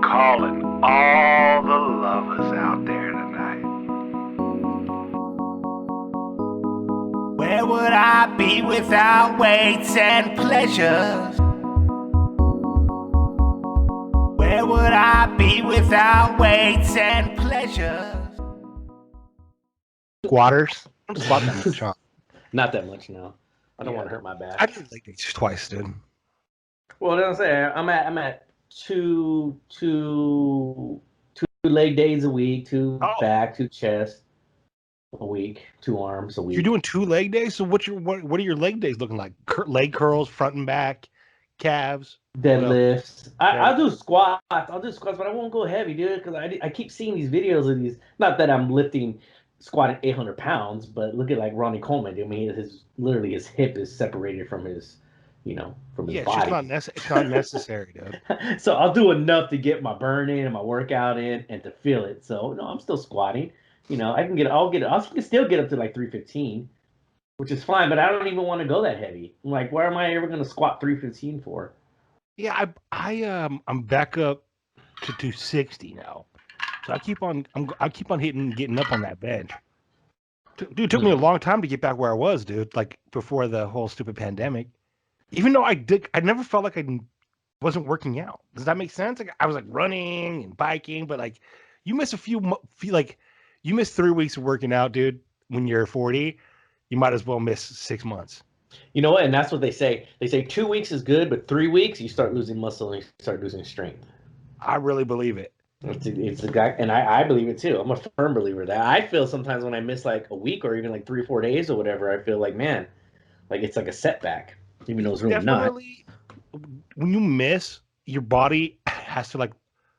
calling all the lovers out there tonight. Where would I be without weights and pleasures? Where would I be without weights and pleasures? Squatters. I'm squatting that much, huh? Not that much, no. I don't want to hurt my back. I did leg days twice, dude. Well, I'm saying I'm at two leg days a week, two back, two chest a week, two arms a week. You're doing 2 leg days. So what are your leg days looking like? Leg curls, front and back, calves, deadlifts. I'll do squats. But I won't go heavy, dude, because I keep seeing these videos of these. Not that I'm squatting 800 pounds, but look at like Ronnie Coleman. Dude. I mean, his hip is separated from his, from his body. It's not necessary, dude. So I'll do enough to get my burn in and my workout in and to feel it. So no, I'm still squatting. I can still get up to like 315, which is fine, but I don't even want to go that heavy. I'm like, why am I ever going to squat 315 for? Yeah, I'm back up to 260 now. So I keep on getting up on that bench. Dude, it took me a long time to get back where I was, dude, like before the whole stupid pandemic. Even though I never felt like I wasn't working out. Does that make sense? Like I was like running and biking, but like you miss you miss 3 weeks of working out, dude. When you're 40, you might as well miss 6 months. You know what? And that's what they say. They say 2 weeks is good, but 3 weeks you start losing muscle and you start losing strength. I really believe it. It's a guy, and I believe it too. I'm a firm believer of that. I feel sometimes when I miss like a week or even like 3 or 4 days or whatever, I feel like, man, like it's like a setback, even though it's really Definitely, not. When you miss, your body has to like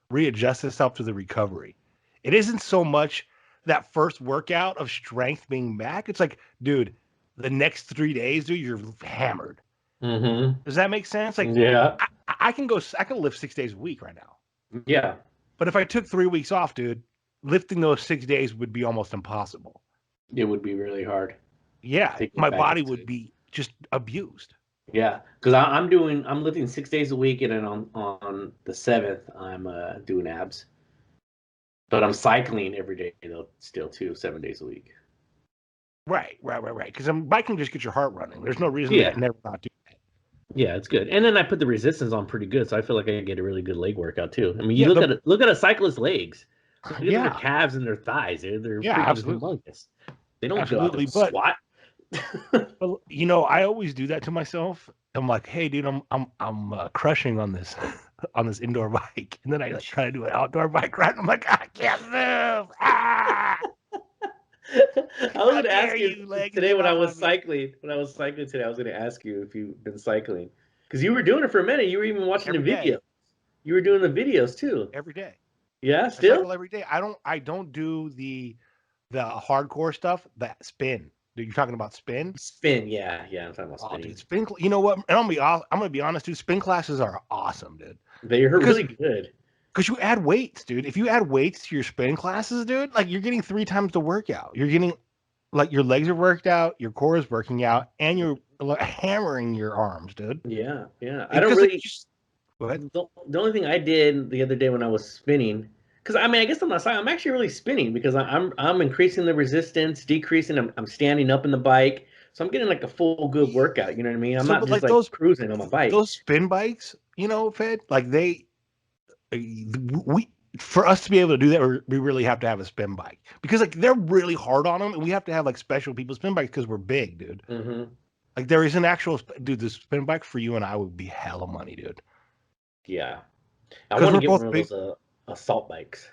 readjust itself to the recovery. It isn't so much that first workout of strength being back. It's like, dude, the next 3 days, dude, you're hammered. Mm-hmm. Does that make sense? Like, yeah, I can lift 6 days a week right now. Yeah. But if I took 3 weeks off, dude, lifting those 6 days would be almost impossible. It would be really hard. Yeah, my body would be just abused. Yeah, because I'm lifting 6 days a week, and then on the 7th I'm doing abs. But I'm cycling every day though, still too, 7 days a week. Right. Because biking just get your heart running. There's no reason to never not do that. Yeah, it's good. And then I put the resistance on pretty good, so I feel like I get a really good leg workout too. I mean, you look at a cyclist's legs. Look at their calves and their thighs. They're humongous. They don't go out and squat. But I always do that to myself. I'm like, hey, dude, I'm crushing on this indoor bike, and then I try to do an outdoor bike ride. And I'm like, I can't move. Ah! I was going to ask you today when I was cycling. When I was cycling today, I was going to ask you if you've been cycling because you were doing it for a minute. You were even watching the video. You were doing the videos too. Every day. Yeah, still. I cycle every day. I don't do the hardcore stuff. That spin. Dude, you're talking about spin? Spin, yeah. I'm talking about spinning. Dude, spin. You know what? And I'm gonna be honest, dude. Spin classes are awesome, dude. They're really good. Because you add weights, dude. If you add weights to your spin classes, dude, like you're getting 3 times the workout. You're getting like your legs are worked out, your core is working out, and you're hammering your arms, dude. Yeah. I don't really. Go ahead. The only thing I did the other day when I was spinning. Because I guess I'm not saying I'm actually really spinning because I'm increasing the resistance, decreasing. I'm standing up in the bike, so I'm getting like a full good workout. You know what I mean? I'm not just like cruising on my bike. Those spin bikes, Fed, like for us to be able to do that, we really have to have a spin bike because like they're really hard on them, and we have to have like special people spin bikes because we're big, dude. Mm-hmm. Like there is an actual the spin bike for you and I would be hella money, dude. Yeah, I want to get one of those assault bikes.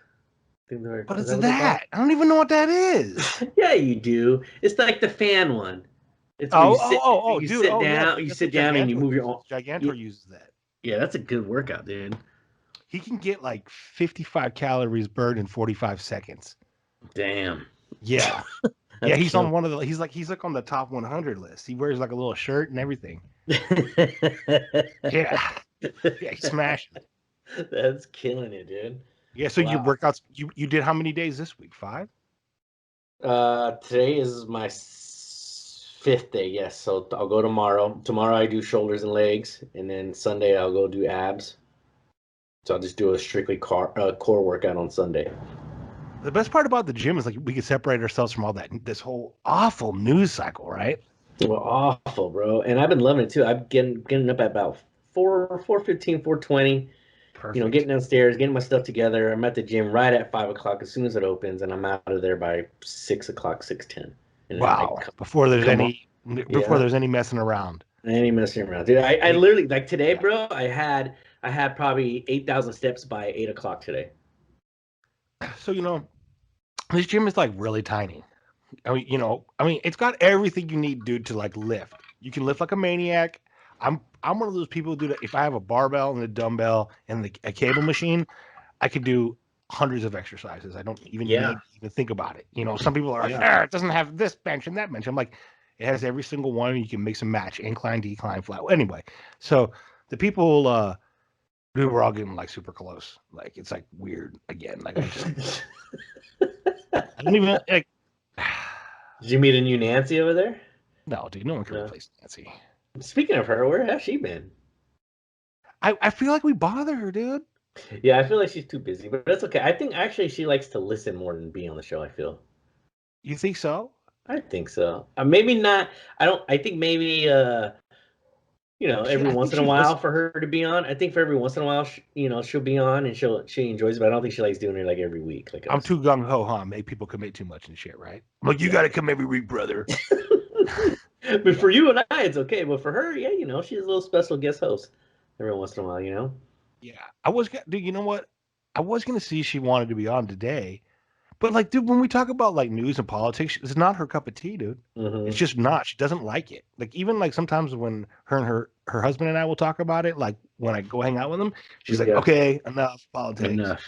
What is that? I don't even know what that is. Yeah, you do. It's like the fan one. It's you sit down and you move your arm. Gigantor uses that. Yeah, that's a good workout, dude. He can get like 55 calories burned in 45 seconds. Damn. Yeah. Yeah, he's on one of the he's like on the top 100 list. He wears like a little shirt and everything. Yeah, he's smashing it. That's killing it, dude. Yeah, so your workouts, you did how many days this week? 5? Today is my 5th day, yes. So I'll go tomorrow. Tomorrow I do shoulders and legs, and then Sunday I'll go do abs. So I'll just do a strictly core workout on Sunday. The best part about the gym is like we can separate ourselves from all this whole awful news cycle, right? Well, awful, bro. And I've been loving it too. I'm getting up at about 4:15, 4:20. Perfect. Getting downstairs, getting my stuff together. I'm at the gym right at 5 o'clock as soon as it opens, and I'm out of there by 6 o'clock, 6:10. And wow! Before there's any messing around. Any messing around, dude. I literally like today, bro. I had probably 8,000 steps by 8 o'clock today. So this gym is like really tiny. I mean, it's got everything you need, dude, to like lift. You can lift like a maniac. I'm one of those people, dude. If I have a barbell and a dumbbell and a cable machine, I could do hundreds of exercises. I don't even need to even think about it. Some people are like, it doesn't have this bench and that bench. I'm like, it has every single one. You can mix and match, incline, decline, flat. Anyway, so the people, dude, we're all getting like super close. Like it's like weird again. Like I don't even like. Did you meet a new Nancy over there? No, dude, no one can replace Nancy. Speaking of her, where has she been? I feel like we bother her, dude. Yeah, I feel like she's too busy, but that's okay. I think actually she likes to listen more than be on the show, I feel. You think so? I think so. Maybe not. I think maybe every once in a while for her to be on. I think for every once in a while, she'll be on and she enjoys it, but I don't think she likes doing it like every week. Like I'm too gung ho, huh? Make people commit too much and shit, right? I'm like, you got to come every week, brother. But for you and I, it's okay. But for her, yeah, she's a little special guest host every once in a while, Yeah, dude. You know what? I was gonna see if she wanted to be on today, but like, dude, when we talk about like news and politics, it's not her cup of tea, dude. Mm-hmm. It's just not. She doesn't like it. Like even like sometimes when her and her husband and I will talk about it, like when I go hang out with them, she's like, okay, enough politics. Enough.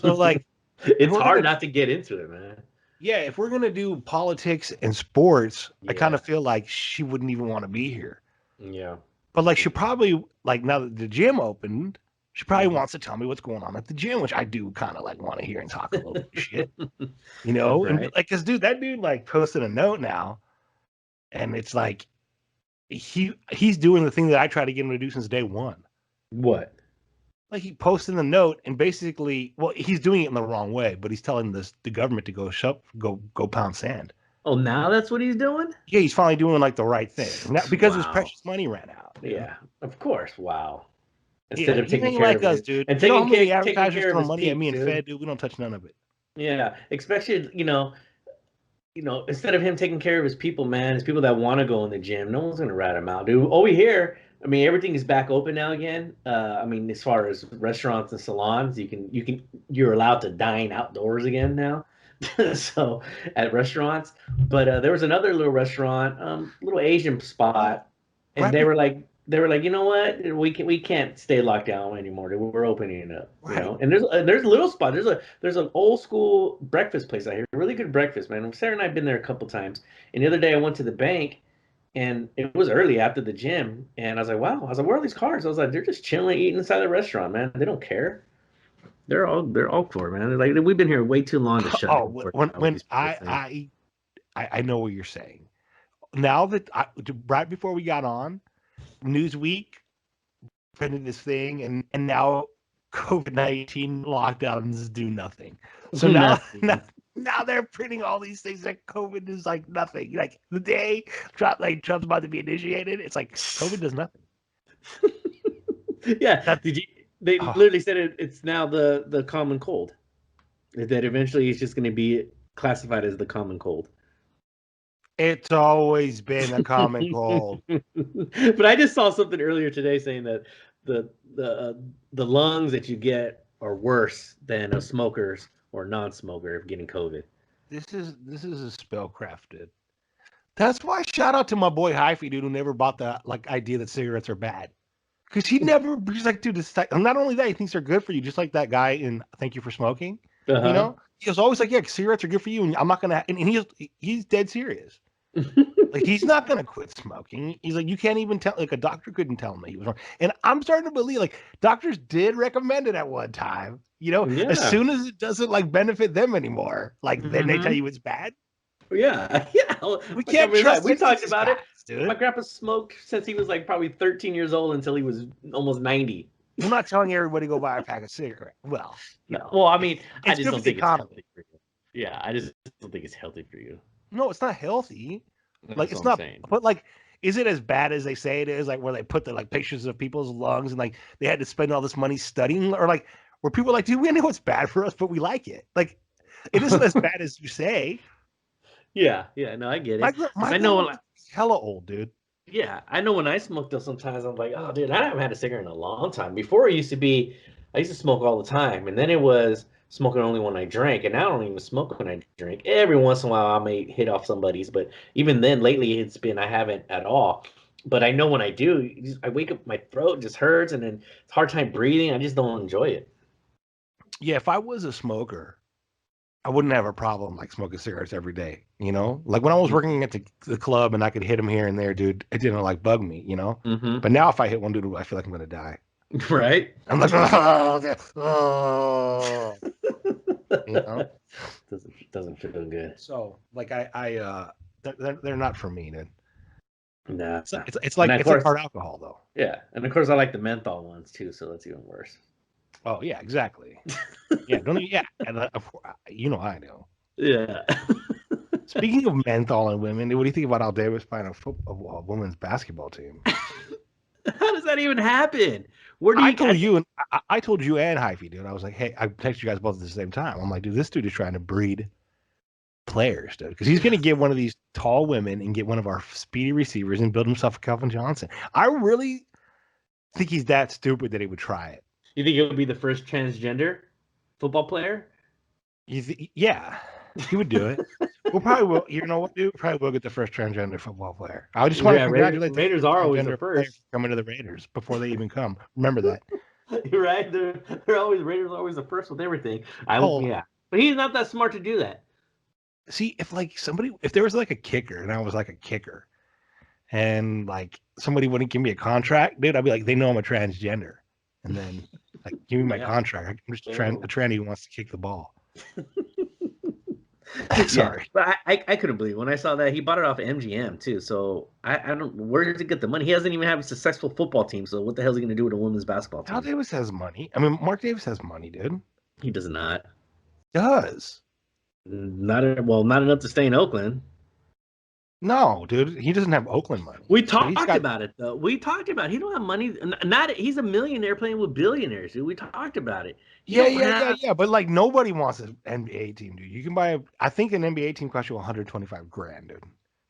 So like, it's hard not to get into it, man. Yeah, if we're gonna do politics and sports, I kind of feel like she wouldn't even want to be here. Yeah. But like she probably like now that the gym opened, she probably wants to tell me what's going on at the gym, which I do kind of like want to hear and talk a little bit of shit. Right. And like cause dude, that dude like posted a note now, and it's like he's doing the thing that I try to get him to do since day one. What? Like he posted the note and basically, well, he's doing it in the wrong way, but he's telling the government to go pound sand. Oh, now that's what he's doing? Yeah, he's finally doing like the right thing. Now, because his precious money ran out. Yeah, of course. Wow. Instead of taking ain't care like of us, it, dude. And taking care advertisers of throw his money at me and dude. Fed, dude. We don't touch none of it. Yeah, especially instead of him taking care of his people, man, his people that want to go in the gym, no one's gonna rat him out, dude. Over here, I mean, everything is back open now again. I mean, as far as restaurants and salons, you're allowed to dine outdoors again now. So at restaurants, but there was another little restaurant, little Asian spot, and they were like, you know what, we can't stay locked down anymore. Dude. We're opening it up, And there's a little spot. There's an old school breakfast place out here, really good breakfast, man. Sarah and I've been there a couple times, and the other day I went to the bank. And it was early after the gym, and I was like, "Wow!" I was like, "Where are these cars?" I was like, "They're just chilling, eating inside the restaurant, man. They don't care. They're all for it, man. They're like, we've been here way too long to shut." Oh, when I know what you're saying. Now that right before we got on, Newsweek printed this thing, and now COVID-19 lockdowns do nothing. So now they're printing all these things that COVID is like nothing. Like the day Trump's about to be initiated, it's like COVID does nothing. Yeah. They literally said it's now the common cold. That eventually it's just going to be classified as the common cold. It's always been a common cold. But I just saw something earlier today saying that the lungs that you get are worse than a smoker's or non-smoker of getting COVID. This is a spellcraft, dude. That's why shout out to my boy Hyphy, dude, who never bought the idea that cigarettes are bad. Because he's like, dude, not only that, he thinks they're good for you, just like that guy in Thank You for Smoking. Uh-huh. He was always like, yeah, cigarettes are good for you, and I'm not gonna. And he's dead serious. Like he's not gonna quit smoking. He's like, you can't even tell. Like a doctor couldn't tell him that he was wrong. And I'm starting to believe like doctors did recommend it at one time. As soon as it doesn't like benefit them anymore, like then they tell you it's bad. Yeah. We can't trust. We talked about it, dude. My grandpa smoked since he was like probably 13 years old until he was almost 90. I'm not telling everybody to go buy a pack of cigarettes. Well, well, I mean, I it's just good don't for the think it's economy. healthy for you. Yeah, I just don't think it's healthy for you. No, it's not healthy. That's It's what I'm not. saying. But like, is it as bad as they say it is? Like where they put the like pictures of people's lungs and like they had to spend all this money studying, or like where people are like, dude, we know it's bad for us, but we like it. Like, it isn't as bad as you say. Yeah, no, I get it. My I know, grandma's hella old, dude. yeah, I know when I smoked though, sometimes I'm like, oh, dude, I haven't had a cigarette in a long time. Before it used to be, I used to smoke all the time, and then it was smoking only when I drank, and now I don't even smoke when I drink. Every once in a while, I may hit off somebody's, but even then, lately, it's been I haven't at all. But I know when I do, I wake up, my throat just hurts, and then it's a hard time breathing. I just don't enjoy it. Yeah, if I was a smoker, I wouldn't have a problem like smoking cigarettes every day. You know, like when I was working at the club and I could hit them here and there, dude, it didn't like bug me. You know, but now if I hit one, dude, I feel like I'm gonna die. Right? I'm like, oh, you know, Doesn't feel good. so like they're not for me, dude. Nah. It's like hard alcohol though. Yeah, and of course I like the menthol ones too, so that's even worse. Oh yeah, exactly. Yeah, don't you? Yeah, and you know I know. Yeah. Speaking of menthol and women, what do you think about Al Davis buying a women's basketball team? How does that even happen? Where do you? I told you and Hyphy, dude. I was like, hey, I texted you guys both at the same time. I'm like, dude, this dude is trying to breed players, dude, because he's going to get one of these tall women and get one of our speedy receivers and build himself a Calvin Johnson. I really think he's that stupid that he would try it. You think it would be the first transgender football player? Yeah, he would do it. We'll probably will. You know what, dude? Probably will get the first transgender football player. I just want to congratulate the Raiders are always the first coming to the Raiders before they even come. Remember that. You're right. They're always Raiders are always the first with everything. Yeah, but he's not that smart to do that. See, if there was like a kicker and I was like a kicker, and like somebody wouldn't give me a contract, dude, I'd be like, they know I'm a transgender, and then like give me my contract. I'm just a tranny who wants to kick the ball. Sorry, yeah, but I couldn't believe it. When I saw that he bought it off MGM too. So I don't. Where did he get the money? He hasn't even had a successful football team. So what the hell is he going to do with a women's basketball team? Al Davis has money. I mean, Mark Davis has money, dude. He does not. Does not enough to stay in Oakland. No, dude, he doesn't have Oakland money. We talked about it though. We talked about it. He don't have money. He's a millionaire playing with billionaires, dude. We talked about it. Yeah. But like nobody wants an NBA team, dude. You can buy I think an NBA team costs you $125,000, dude.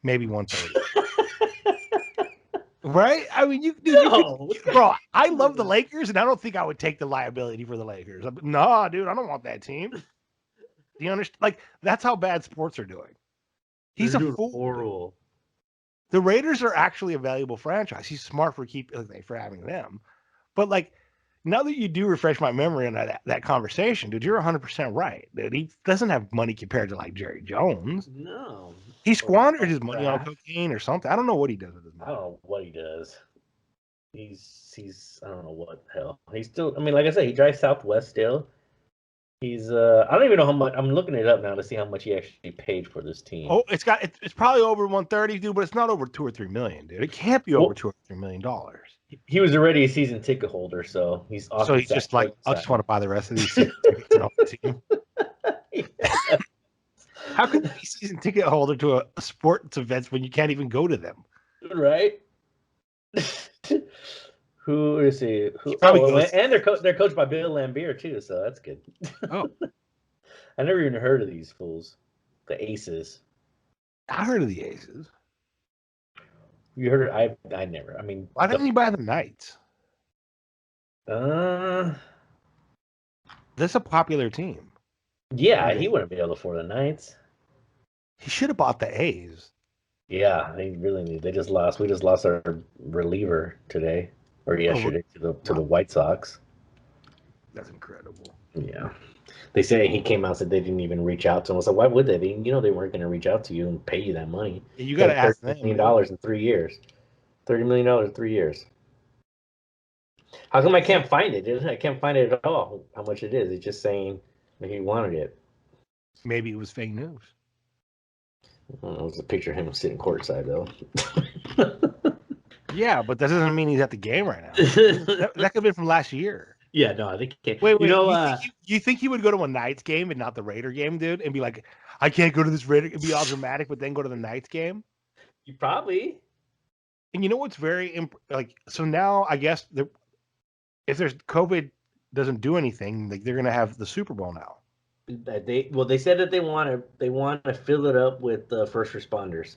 Maybe 130. Right? I mean, bro. I love the Lakers, and I don't think I would take the liability for the Lakers. Nah, dude, I don't want that team. Do you understand? Like that's how bad sports are doing. He's a fool. Horrible. The Raiders are actually a valuable franchise. He's smart for having them. But like now that you do refresh my memory on that conversation, dude, you're 100% right. Dude, he doesn't have money compared to like Jerry Jones. No. He squandered his money on cocaine or something. I don't know what he does with his money. I don't know what he does. He's I don't know what the hell. He's still, I mean, like I said, he drives Southwest still. He's I don't even know how much. I'm looking it up now to see how much he actually paid for this team. Oh, it's probably over 130, dude, but it's not over $2 or $3 million, dude. It can't be over $2 or $3 million. He was already a season ticket holder, so he's off. So he's just like, I just want to buy the rest of these tickets off the team. Yeah. How can you be a season ticket holder to a sports events when you can't even go to them? Right. Who is he? And they're coached by Bill Lambier too, so that's good. Oh, I never even heard of these fools, the Aces. I heard of the Aces. You heard it? I never. I mean, why doesn't he buy the Knights? That's a popular team. Yeah, he wouldn't be able to afford the Knights. He should have bought the A's. Yeah, they really need. They just lost. We just lost our reliever today or yesterday to the White Sox. That's incredible. Yeah, they say he came out and said they didn't even reach out to him. I said, why would they? They weren't going to reach out to you and pay you that money. Yeah, you got to ask them. $30 million in 3 years. $30 million in 3 years. How come I can't find it? I can't find it at all. How much it is? It's just saying that he wanted it. Maybe it was fake news. I don't know, it was a picture of him sitting courtside, though. Yeah, but that doesn't mean he's at the game right now. That could have been from last year. Yeah, no, I think he can't. Wait, You know, you think he would go to a Knights game and not the Raider game, dude, and be like, I can't go to this Raider and be all dramatic, but then go to the Knights game? you probably. And you know what's so now I guess if there's COVID doesn't do anything, like they're gonna have the Super Bowl now. They said that they want to fill it up with first responders.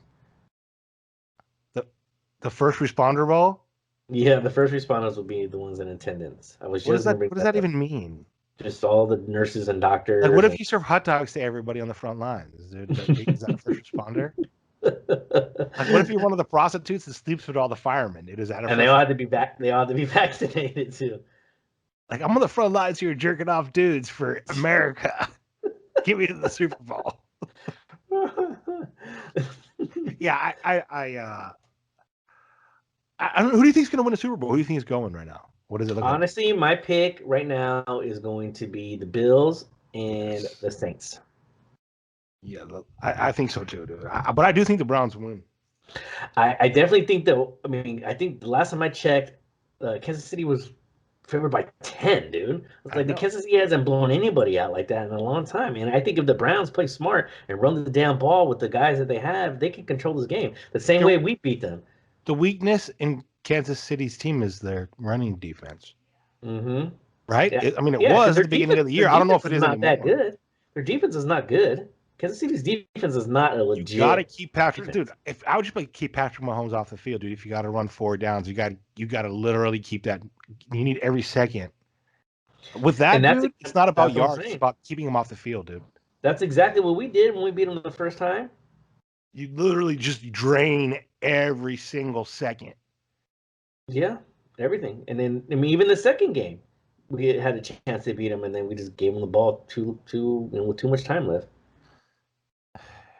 The first responder bowl? Yeah, the first responders will be the ones in attendance. I was What just does that even mean? Just all the nurses and doctors. Like, what if you serve hot dogs to everybody on the front lines, dude? Is that a first responder? Like, what if you're one of the prostitutes that sleeps with all the firemen? Is that and they all have to be They all have to be vaccinated too. Like, I'm on the front lines here jerking off dudes for America. Get me to the Super Bowl. Yeah, I don't know. Who do you think is going to win a Super Bowl? Who do you think is going right now? What does it look like? Honestly, my pick right now is going to be the Bills and the Saints. Yeah, I think so too, dude. But I do think the Browns win. I definitely think that. I mean, I think the last time I checked, Kansas City was favored by 10, dude. It's like the Kansas City hasn't blown anybody out like that in a long time. And I think if the Browns play smart and run the damn ball with the guys that they have, they can control this game the same way we beat them. The weakness in Kansas City's team is their running defense. Mm-hmm. Right? Yeah. I mean, it was at the beginning of the year. I don't know if it is not anymore. that good. Their defense is not good. Kansas City's defense is not a legit. You got to keep Patrick, dude. If I would just keep Patrick Mahomes off the field, dude. If you got to run 4 downs, you got to literally keep that. You need every second. With that, dude, it's not about yards. It's about keeping him off the field, dude. That's exactly what we did when we beat them the first time. You literally just drain every single second. Yeah, everything. And then, I mean, even the second game, we had a chance to beat them, and then we just gave them the ball with too much time left.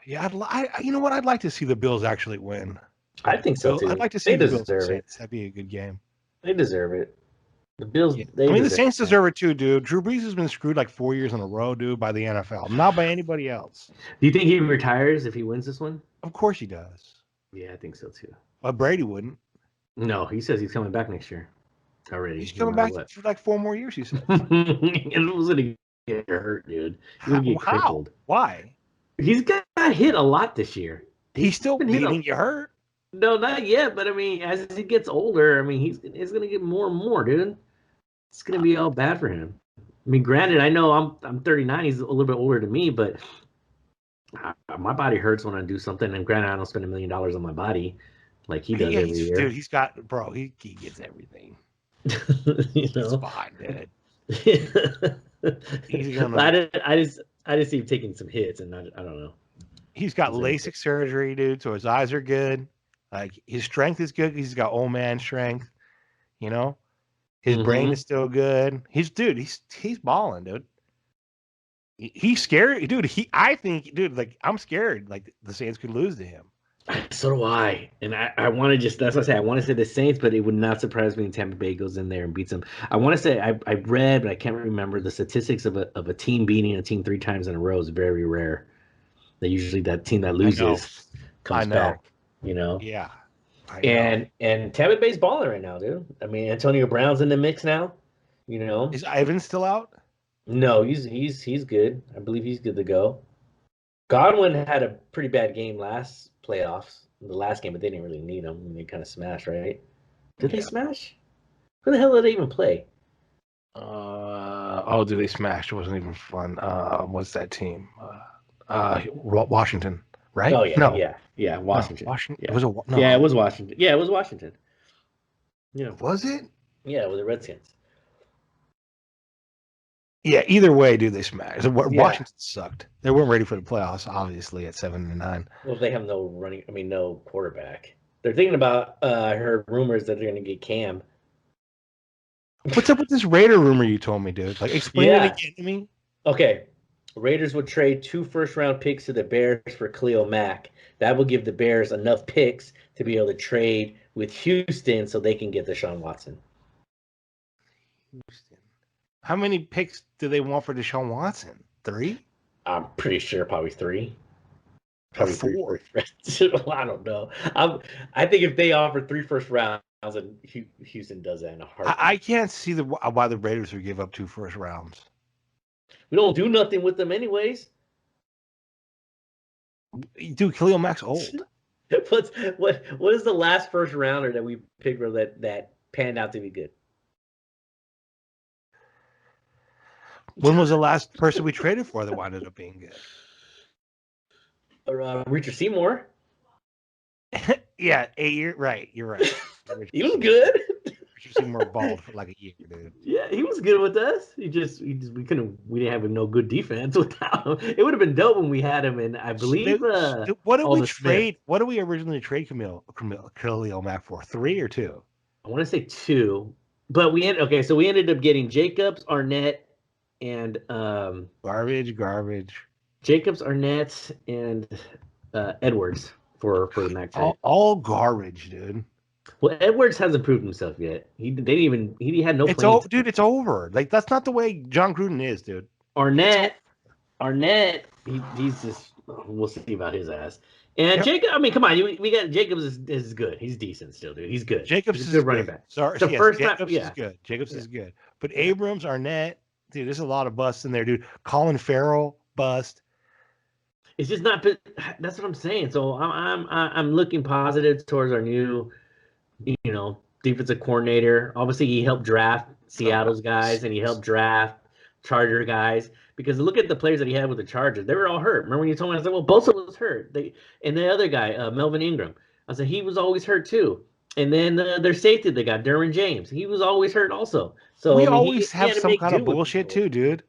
Yeah, you know what? I'd like to see the Bills actually win. I think so too. I'd like to see the Bills deserve it. That'd be a good game. They deserve it. The Bills. Yeah. The Saints deserve it too, dude. Drew Brees has been screwed like 4 years in a row, dude, by the NFL, not by anybody else. Do you think he retires if he wins this one? Of course he does. Yeah, I think so too. But Brady wouldn't. No, he says he's coming back next year. Already. He's coming back for like 4 more years, he said. It was gonna get hurt, dude. He's gonna get crippled. Why? He's got hit a lot this year. He's still getting you hurt. No, not yet. But I mean, as he gets older, I mean, he's gonna get more and more, dude. It's gonna be all bad for him. I mean, granted, I know I'm 39. He's a little bit older than me, but my body hurts when I do something. And granted, I don't spend $1 million on my body like he does every year. Dude, he's got he gets everything. You know, he's fine, dude. I just see him taking some hits, and I don't know. He's got LASIK surgery, dude, so his eyes are good. Like, his strength is good. He's got old man strength. You know, his brain is still good. He's balling, dude. He's scary, dude. I think, dude, like, I'm scared. Like, the Saints could lose to him. So do I. And I want to that's what I say. I want to say the Saints, but it would not surprise me if Tampa Bay goes in there and beats them. I want to say I read, but I can't remember the statistics of a team beating a team 3 times in a row is very rare. That usually that team that loses comes back. You know? Yeah. And Tampa Bay's balling right now, dude. I mean, Antonio Brown's in the mix now. You know? Is Ivan still out? No, he's good. I believe he's good to go. Godwin had a pretty bad game last playoffs, the last game, but they didn't really need him. They kind of smashed, right? Did they smash? Who the hell did they even play? Did they smash? It wasn't even fun. What's that team? Washington, right? Oh yeah, no. yeah, Washington. No, Washington. Yeah. It was it was Washington. Yeah, it was Washington. Yeah, was it? Yeah, it was the Redskins. Yeah, either way, dude, they smashed. Washington sucked. They weren't ready for the playoffs, obviously, at 7-9. Well, they have no quarterback. They're thinking about. I heard rumors that they're going to get Cam. What's up with this Raider rumor you told me, dude? Like, explain it again to me. Okay, Raiders would trade 2 first-round picks to the Bears for Khalil Mack. That will give the Bears enough picks to be able to trade with Houston so they can get Deshaun Watson. Houston. How many picks do they want for Deshaun Watson? 3? I'm pretty sure probably 3. Probably 4. I don't know. I think if they offer 3 first rounds, and Houston does that in a I heartbeat. can't see why the Raiders would give up 2 first rounds. We don't do nothing with them anyways. Dude, Khalil Mack's old. What is the last first rounder that we picked that panned out to be good? When was the last person we traded for that wound up being good? Richard Seymour. Yeah, 8 years. Right, you're right. He was good. Richard Seymour balled for like a year, dude. Yeah, he was good with us. We didn't have no good defense without him. It would have been dope when we had him, and I believe what did we trade? Smith. What did we originally trade Khalil Mack for? 3 or 2? I want to say 2, but we ended up getting Jacobs, Arnett, and garbage. Jacobs, Arnett, and Edwards for the Mac trade. All garbage, dude. Well, Edwards hasn't proved himself yet. He had no. Dude, it's over. Like that's not the way John Gruden is, dude. Arnett, he's just. We'll see about his ass. And Jacob, I mean, come on, we got Jacobs is good. He's decent still, dude. He's good. Jacobs is a good running back. Sorry, the first Jacobs time, yeah. is good. Jacobs is good. But Abrams, Arnett, dude, there's a lot of busts in there, dude. Colin Farrell, bust. It's just not. That's what I'm saying. So I'm looking positive towards our new, defensive coordinator. Obviously, he helped draft Seattle's guys, and he helped draft Charger guys. Because look at the players that he had with the Chargers. They were all hurt. Remember when you told me? I said, well, Bosa was hurt. And the other guy, Melvin Ingram. I said, he was always hurt too. And then their safety, they got Derwin James. He was always hurt also. So we always have some kind of bullshit too, dude.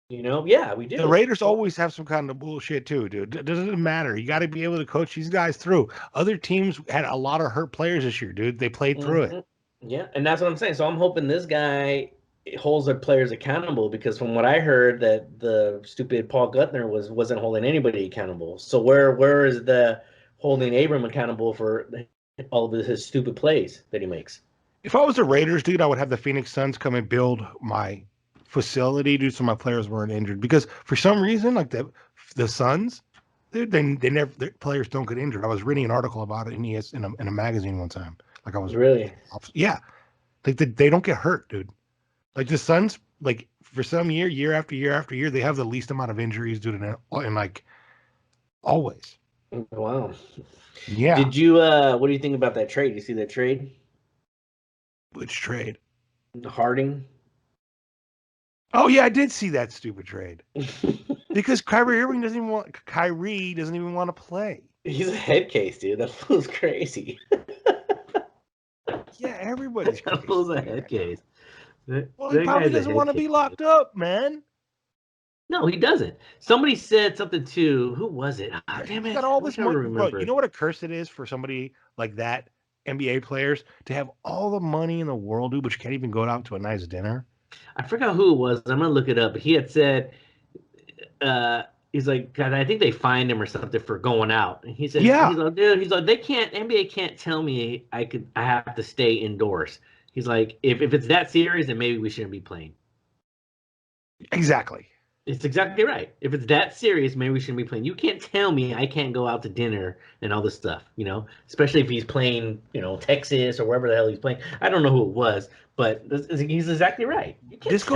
Yeah, we do. The Raiders always have some kind of bullshit too, dude. It doesn't matter. You got to be able to coach these guys through. Other teams had a lot of hurt players this year, dude. They played through it. Yeah, and that's what I'm saying. So I'm hoping this guy holds their players accountable, because from what I heard, that the stupid Paul Guttner wasn't holding anybody accountable. So where is the holding Abram accountable for all of his stupid plays that he makes? If I was the Raiders, dude, I would have the Phoenix Suns come and build my facility, dude, so my players weren't injured. Because for some reason, like the Suns, dude, they never, their players don't get injured. I was reading an article about it in a magazine one time. Like I was really, yeah, like they don't get hurt, dude. Like the Suns, like for some year after year, they have the least amount of injuries, dude, and like always. Wow. Yeah. Did you? What do you think about that trade? You see that trade? Which trade? Harding. Oh yeah, I did see that stupid trade. Because Kyrie doesn't even want to play. He's a head case, dude. That fool's crazy. Yeah, everybody's crazy. That fool's a head case. Well, he probably doesn't want to be locked up, man. No, he doesn't. Somebody said something too. Who was it? Oh, damn it! Got all this money. Bro, you know what a curse it is for somebody like that, NBA players, to have all the money in the world, dude, but you can't even go out to a nice dinner. I forgot who it was. I'm gonna look it up. But he had said, he's like, God, I think they fined him or something for going out. And he said, yeah, he's like, dude, NBA can't tell me I have to stay indoors. He's like, if it's that serious, then maybe we shouldn't be playing. Exactly. It's exactly right. If it's that serious, maybe we shouldn't be playing. You can't tell me I can't go out to dinner and all this stuff, especially if he's playing, Texas or wherever the hell he's playing. I don't know who it was, but he's exactly right. This is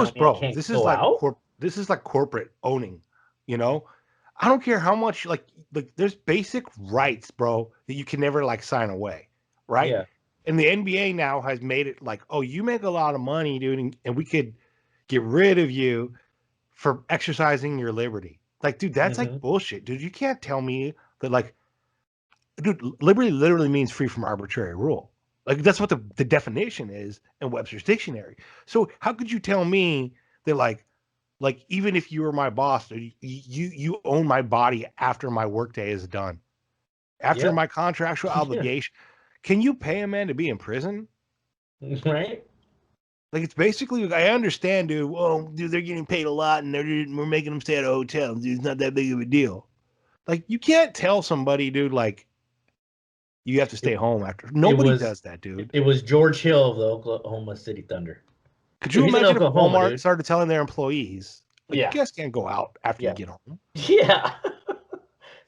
like corporate owning, I don't care how much, like there's basic rights, bro, that you can never sign away, right? Yeah. And the NBA now has made it like, oh, you make a lot of money, dude, and we could get rid of you for exercising your liberty. Like, dude, that's like bullshit, dude. You can't tell me that, dude, liberty literally means free from arbitrary rule. Like, that's what the definition is in Webster's dictionary. So how could you tell me that, like even if you were my boss, dude, you own my body after my workday is done, after my contractual obligation? Can you pay a man to be in prison? Right. Like, it's basically, I understand, dude. Well, dude, they're getting paid a lot, and we're making them stay at a hotel. Dude, it's not that big of a deal. Like, you can't tell somebody, dude, like, you have to stay home after. Nobody does that, dude. It was George Hill of the Oklahoma City Thunder. Could you imagine if Walmart started telling their employees, you guys can't go out after you get home? Yeah.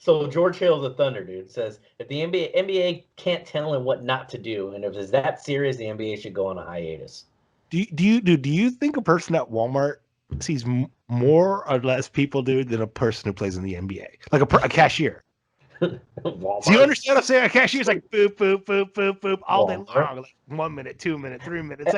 So George Hill, the Thunder dude, says if the NBA can't tell him what not to do, and if it's that serious, the NBA should go on a hiatus. Do you think a person at Walmart sees more or less people, dude, than a person who plays in the NBA, like a cashier? Walmart. Do you understand what I'm saying? A cashier is like boop boop boop boop boop all day Walmart. long, like 1 minute, 2 minutes, 3 minutes.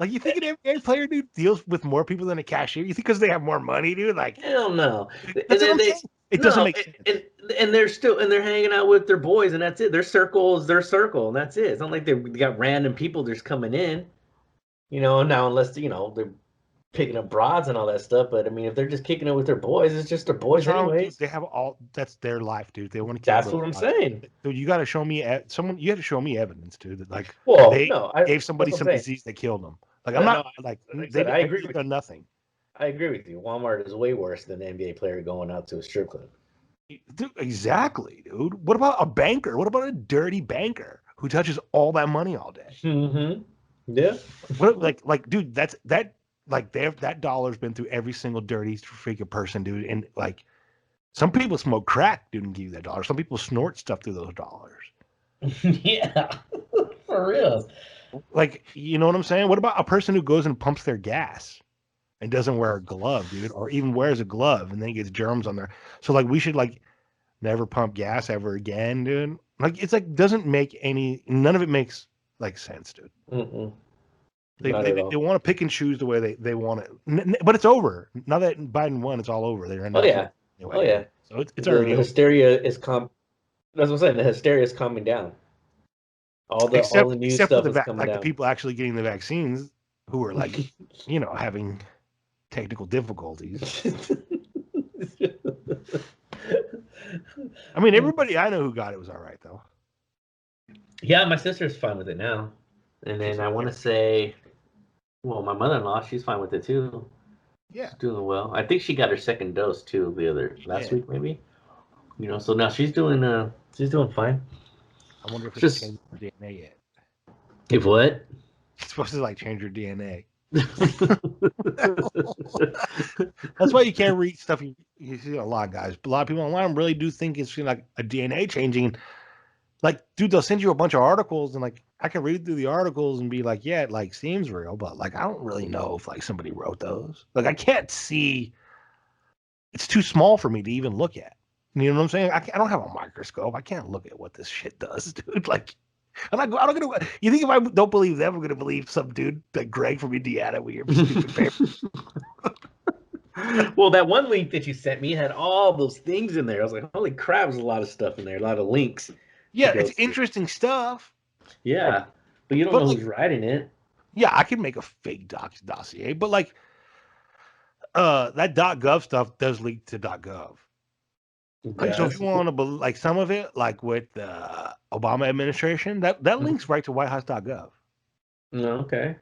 You think an NBA player, dude, deals with more people than a cashier? You think because they have more money, dude? Like, hell no. That's what I'm saying. It doesn't make sense. And they're hanging out with their boys, and that's it. Their circle is their circle, and that's it. It's not like they got random people just coming in, now unless they're picking up broads and all that stuff. But I mean, if they're just kicking it with their boys, it's just their boys anyways. Dude, they have that's their life, dude. They want to. That's what I'm saying. Dude, you got to show me You had to show me evidence, dude. That like, they gave somebody some disease that killed them. Like, I'm not like I agree with you. Nothing. I agree with you. Walmart is way worse than an NBA player going out to a strip club. Dude, exactly, dude. What about a banker? What about a dirty banker who touches all that money all day? Mm-hmm. Yeah. What dude? That dollar's been through every single dirty freaking person, dude. And like, some people smoke crack, dude, and give you that dollar. Some people snort stuff through those dollars. Yeah, for real. Like, you know what I'm saying? What about a person who goes and pumps their gas and doesn't wear a glove, dude, or even wears a glove and then gets germs on there? So like, we should like never pump gas ever again, dude. Like, it's like none of it makes like sense, dude. Mm-mm. They want to pick and choose the way they want it, but it's over now that Biden won. It's all over. They're anyway. Oh yeah. So it's already the hysteria is That's what I'm saying. The hysteria is calming down. All the new except stuff for is coming down. The people actually getting the vaccines who are like, having technical difficulties. I mean, everybody I know who got it was all right though. Yeah, my sister's fine with it now. And then I want to say, well, my mother-in-law, she's fine with it too. Yeah, she's doing well. I think she got her second dose too last week maybe. So now she's doing fine. I wonder if it's changed her DNA yet. If what? It's supposed to like change your DNA. That's why you can't read stuff. You see a lot of guys, a lot of people online really do think it's like a DNA changing. Like, dude, they'll send you a bunch of articles, and like, I can read through the articles and be like, yeah, it like seems real, but like, I don't really know if like somebody wrote those. Like, I can't see. It's too small for me to even look at. You know what I'm saying? I don't have a microscope. I can't look at what this shit does, dude. Like, I'm not gonna. You think if I don't believe them, I'm gonna believe some dude like Greg from Indiana with your stupid paper? Well, that one link that you sent me had all those things in there. I was like, holy crap, there's a lot of stuff in there, a lot of links. Yeah, it's interesting stuff. Yeah, but you don't know who's writing it. Yeah, I can make a fake dossier, but like, that .gov stuff does leak to .gov. Like, so if you want to believe, like, some of it, like with the Obama administration, that links right to WhiteHouse.gov. Okay.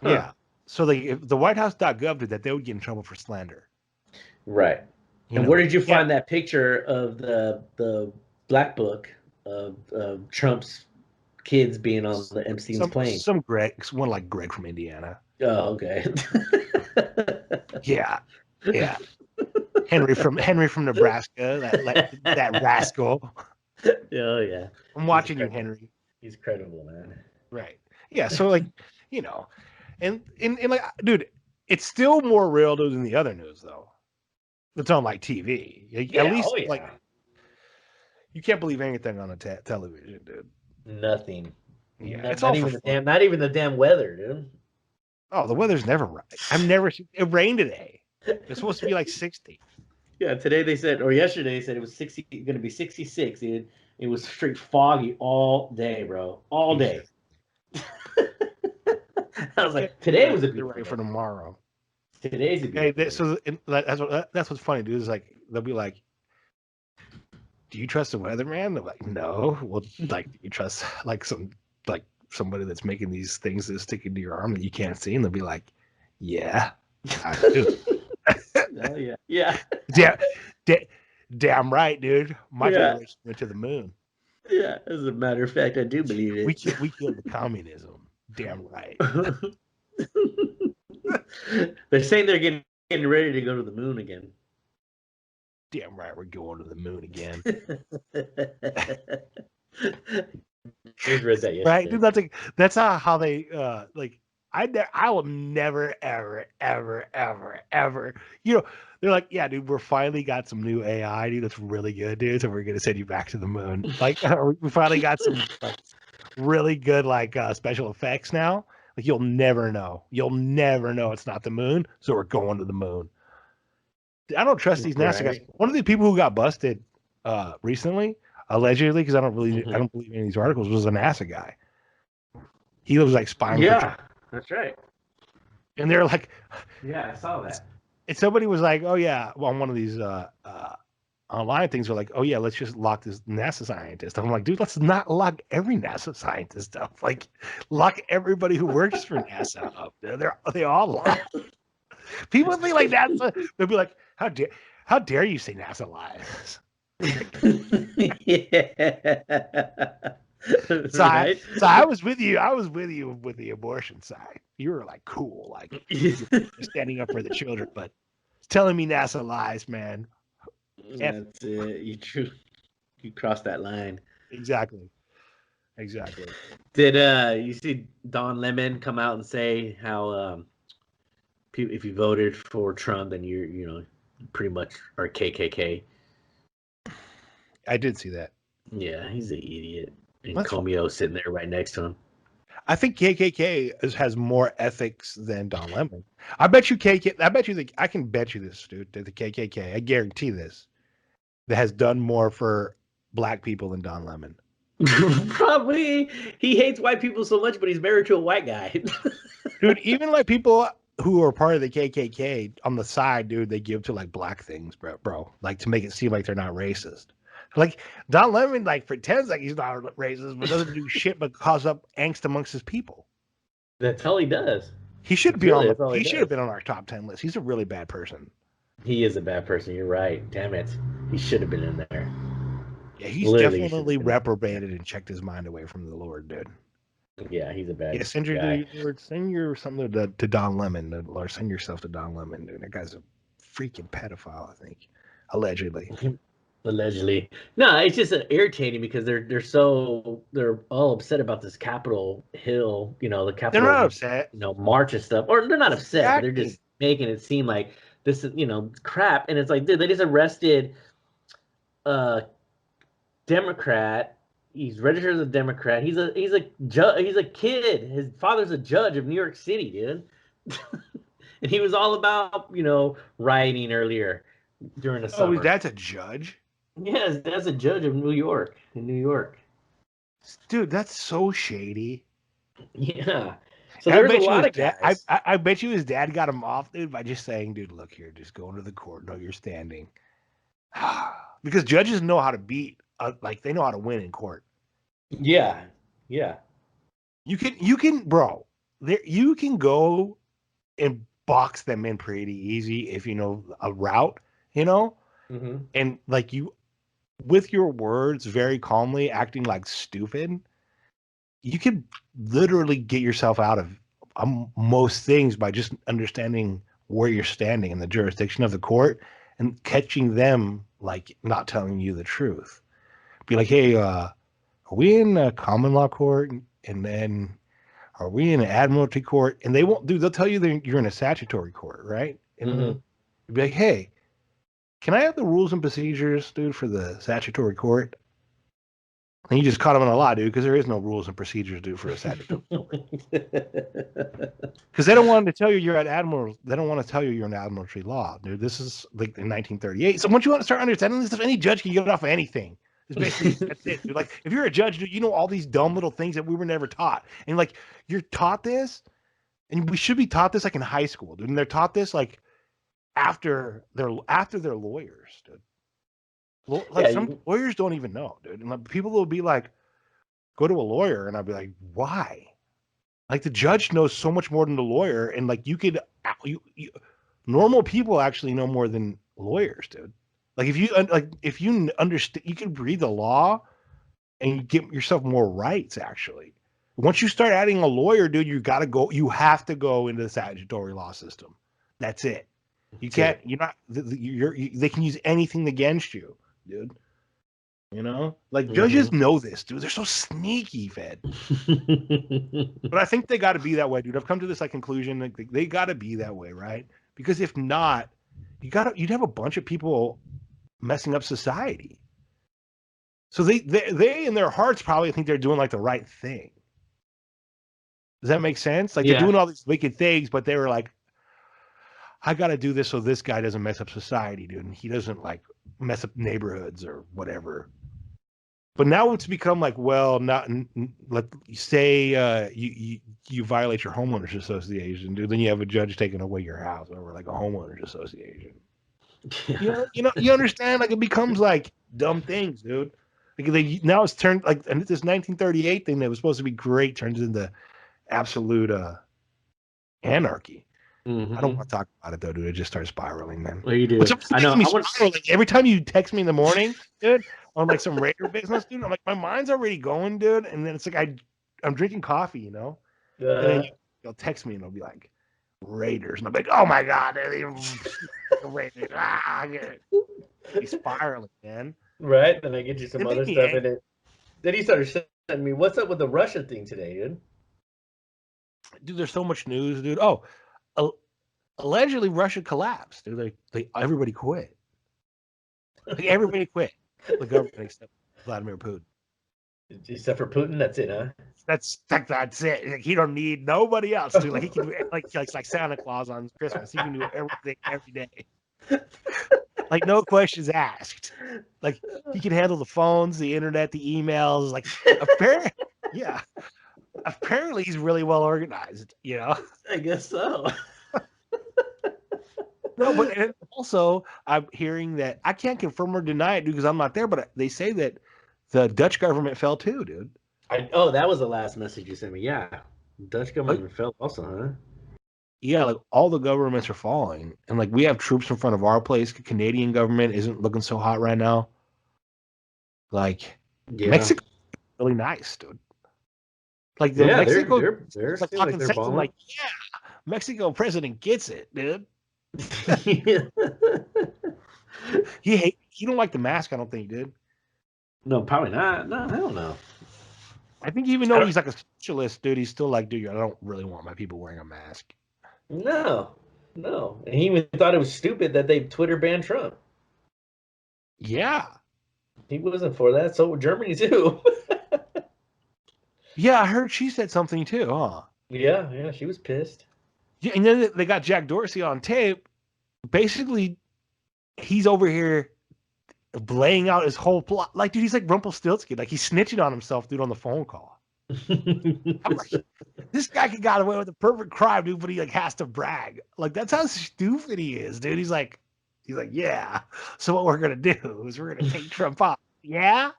Huh. Yeah. So if the WhiteHouse.gov did that, they would get in trouble for slander. Right. And where did you find that picture of the black book of Trump's kids being on the Epstein's plane? One like Greg from Indiana. Oh, okay. Yeah. Henry from Nebraska, that rascal. Oh yeah. I'm watching you, Henry. He's credible, man. Right. Yeah. So like, and like, dude, it's still more real than the other news though. It's on like TV. At least like, you can't believe anything on a television, dude. Nothing. Yeah. It's not even the damn weather, dude. Oh, the weather's never right. It rained today. It's supposed to be like 60. Yeah, today they said, or yesterday they said it was going to be 66. It was straight foggy all day, bro. All day. I was like, today was a good day for tomorrow. Today's a good day. So that's what's funny, dude. Is like, they'll be like, do you trust the weatherman? They're like, no. Well, like, do you trust like somebody that's making these things that stick into your arm that you can't see? And they'll be like, yeah, I do. Oh, yeah. Yeah. Damn right, dude. My generation went to the moon. Yeah, as a matter of fact, I do believe it. We killed the communism. Damn right. They're saying they're getting ready to go to the moon again. damn right, we're going to the moon again. Just read that yesterday. Right, dude. That's how they like. I will never, ever, ever, ever, ever. You know, they're like, yeah, dude, we're finally got some new AI, dude. That's really good, dude. So we're gonna send you back to the moon. Like, we finally got some like really good like special effects now. Like, you'll never know. You'll never know it's not the moon. So we're going to the moon. I don't trust these NASA guys. One of the people who got busted recently, allegedly, because I don't believe any of these articles, was a NASA guy. He was like spying for Trump. That's right. And they're like, yeah, I saw that. And somebody was like, oh yeah, well, on one of these online things were like, oh yeah, let's just lock this NASA scientist. I'm like, dude, let's not lock every NASA scientist up. Like, lock everybody who works for NASA up. They all locked. People think like NASA. They'll be like, how dare you say NASA lies? Yeah. So I was with you. I was with you with the abortion side. You were like cool, like you're standing up for the children, but telling me NASA lies, man. That's it. You crossed that line. Exactly. Did you see Don Lemon come out and say how if you voted for Trump, then you pretty much are KKK? I did see that. Yeah, he's an idiot. And Comeo sitting there right next to him. I think KKK has more ethics than Don Lemon. I bet you I can bet you this, dude, that the KKK, I guarantee this, that has done more for black people than Don Lemon. Probably. He hates white people so much, but he's married to a white guy. Dude, even like people who are part of the KKK on the side, dude, they give to like black things, bro, like to make it seem like they're not racist. Like Don Lemon, like pretends like he's not racist, but doesn't do shit but cause up angst amongst his people. That's all he does. He should be he should have been on our top 10 list. He's a really bad person. He is a bad person. You're right. Damn it. He should have been in there. Yeah, he's definitely reprobated and checked his mind away from the Lord, dude. Yeah, he's a bad guy. Send your something to Don Lemon, or send yourself to Don Lemon, dude. That guy's a freaking pedophile, I think, allegedly. Allegedly. No, it's just irritating because they're all upset about this Capitol Hill, the Capitol. They're not upset. March and stuff. Or they're not upset, but they're just making it seem like this is, crap. And it's like, dude, they just arrested a Democrat. He's registered as a Democrat. He's a kid. His father's a judge of New York City, dude. And he was all about, rioting earlier during the summer. Oh, that's a judge? Yes, that's a judge of New York. In New York. Dude, that's so shady. Yeah. So there's a lot of guys. I bet you his dad got him off, dude, by just saying, dude, look here, just go into the court. No, you're standing. Because judges know how to beat, they know how to win in court. Yeah. Yeah. You can, bro, you can go and box them in pretty easy if you know a route, Mm-hmm. And like you, with your words very calmly acting like stupid, you can literally get yourself out of most things by just understanding where you're standing in the jurisdiction of the court and catching them like not telling you the truth. Be like, hey, are we in a common law court? And then are we in an admiralty court? And they won't they'll tell you that you're in a statutory court, right? And you'll be like, hey, can I have the rules and procedures, dude, for the statutory court? And you just caught them in a lie, dude, because there is no rules and procedures, dude, for a statutory court. Because they don't want to tell you you're at admiral. They don't want to tell you you're in admiralty law, dude. This is like in 1938. So once you want to start understanding this stuff, any judge can get off of anything. It's basically that's it, dude. Like if you're a judge, dude, you know all these dumb little things that we were never taught, and like you're taught this, and we should be taught this like in high school, dude. And they're taught this like after they're lawyers, dude. Like some lawyers don't even know, dude. And like, people will be like, go to a lawyer, and I'll be like, why? Like the judge knows so much more than the lawyer, and like you normal people actually know more than lawyers, dude. Like if you understand, you can read the law, and you get yourself more rights. Actually, once you start adding a lawyer, dude, you have to go into the statutory law system. That's it. You can't. You're not. They can use anything against you, dude. You know, like judges know this, dude. They're so sneaky, Fed. But I think they got to be that way, dude. I've come to this like conclusion. Like, they got to be that way, right? Because if not, you'd have a bunch of people messing up society. So they in their hearts probably think they're doing like the right thing. Does that make sense? Like they're doing all these wicked things, but they were like, I got to do this so this guy doesn't mess up society, dude, and he doesn't like mess up neighborhoods or whatever. But now it's become like, well, not let say you violate your homeowners association, dude. Then you have a judge taking away your house over like a homeowners association. You understand? Like it becomes like dumb things, dude. Like now it's turned like, and this 1938 thing that was supposed to be great turns into absolute anarchy. I don't want to talk about it though, dude. It just starts spiraling, man. Well, you do. I know. Every time you text me in the morning, dude, on like some Raider business, dude, I'm like, my mind's already going, dude. And then it's like I'm drinking coffee, you know. And then you'll text me and it'll be like Raiders, and I'm like, oh my god, Raiders. He's spiraling, man. Right. Then I get you some other stuff in it. Then he started sending me, "What's up with the Russia thing today, dude?" Dude, there's so much news, dude. Oh. Allegedly, Russia collapsed. Dude, everybody quit. Like, everybody quit. The government except Vladimir Putin. Except for Putin, that's it, huh? That's it. Like, he don't need nobody else, dude. Like he can do like Santa Claus on Christmas. He can do everything every day. Like no questions asked. Like he can handle the phones, the internet, the emails. Like apparently he's really well organized. You know. I guess so. No, but also I'm hearing that I can't confirm or deny it because I'm not there, but they say that the Dutch government fell too, dude. That was the last message you sent me. Yeah, Dutch government fell also, huh? Yeah, like all the governments are falling, and like we have troops in front of our place. The Canadian government isn't looking so hot right now. Like Mexico, really nice, dude. Like Mexico, they're like talking sense. Like Mexico president gets it, dude. He don't like the mask. I don't think, dude. No, probably not. No, I don't know. I think even though he's like a socialist, dude, he's still like, dude, I don't really want my people wearing a mask. No. And he even thought it was stupid that they Twitter banned Trump. Yeah. He wasn't for that. So Germany too. Yeah, I heard she said something too, huh? Yeah, she was pissed. Yeah, and then they got Jack Dorsey on tape. Basically, he's over here laying out his whole plot. Like, dude, he's like Rumpelstiltskin. Like, he's snitching on himself, dude, on the phone call. I'm like, this guy got away with a perfect crime, dude, but he like has to brag. Like, that's how stupid he is, dude. He's like, yeah. So what we're gonna do is we're gonna take Trump off. Yeah.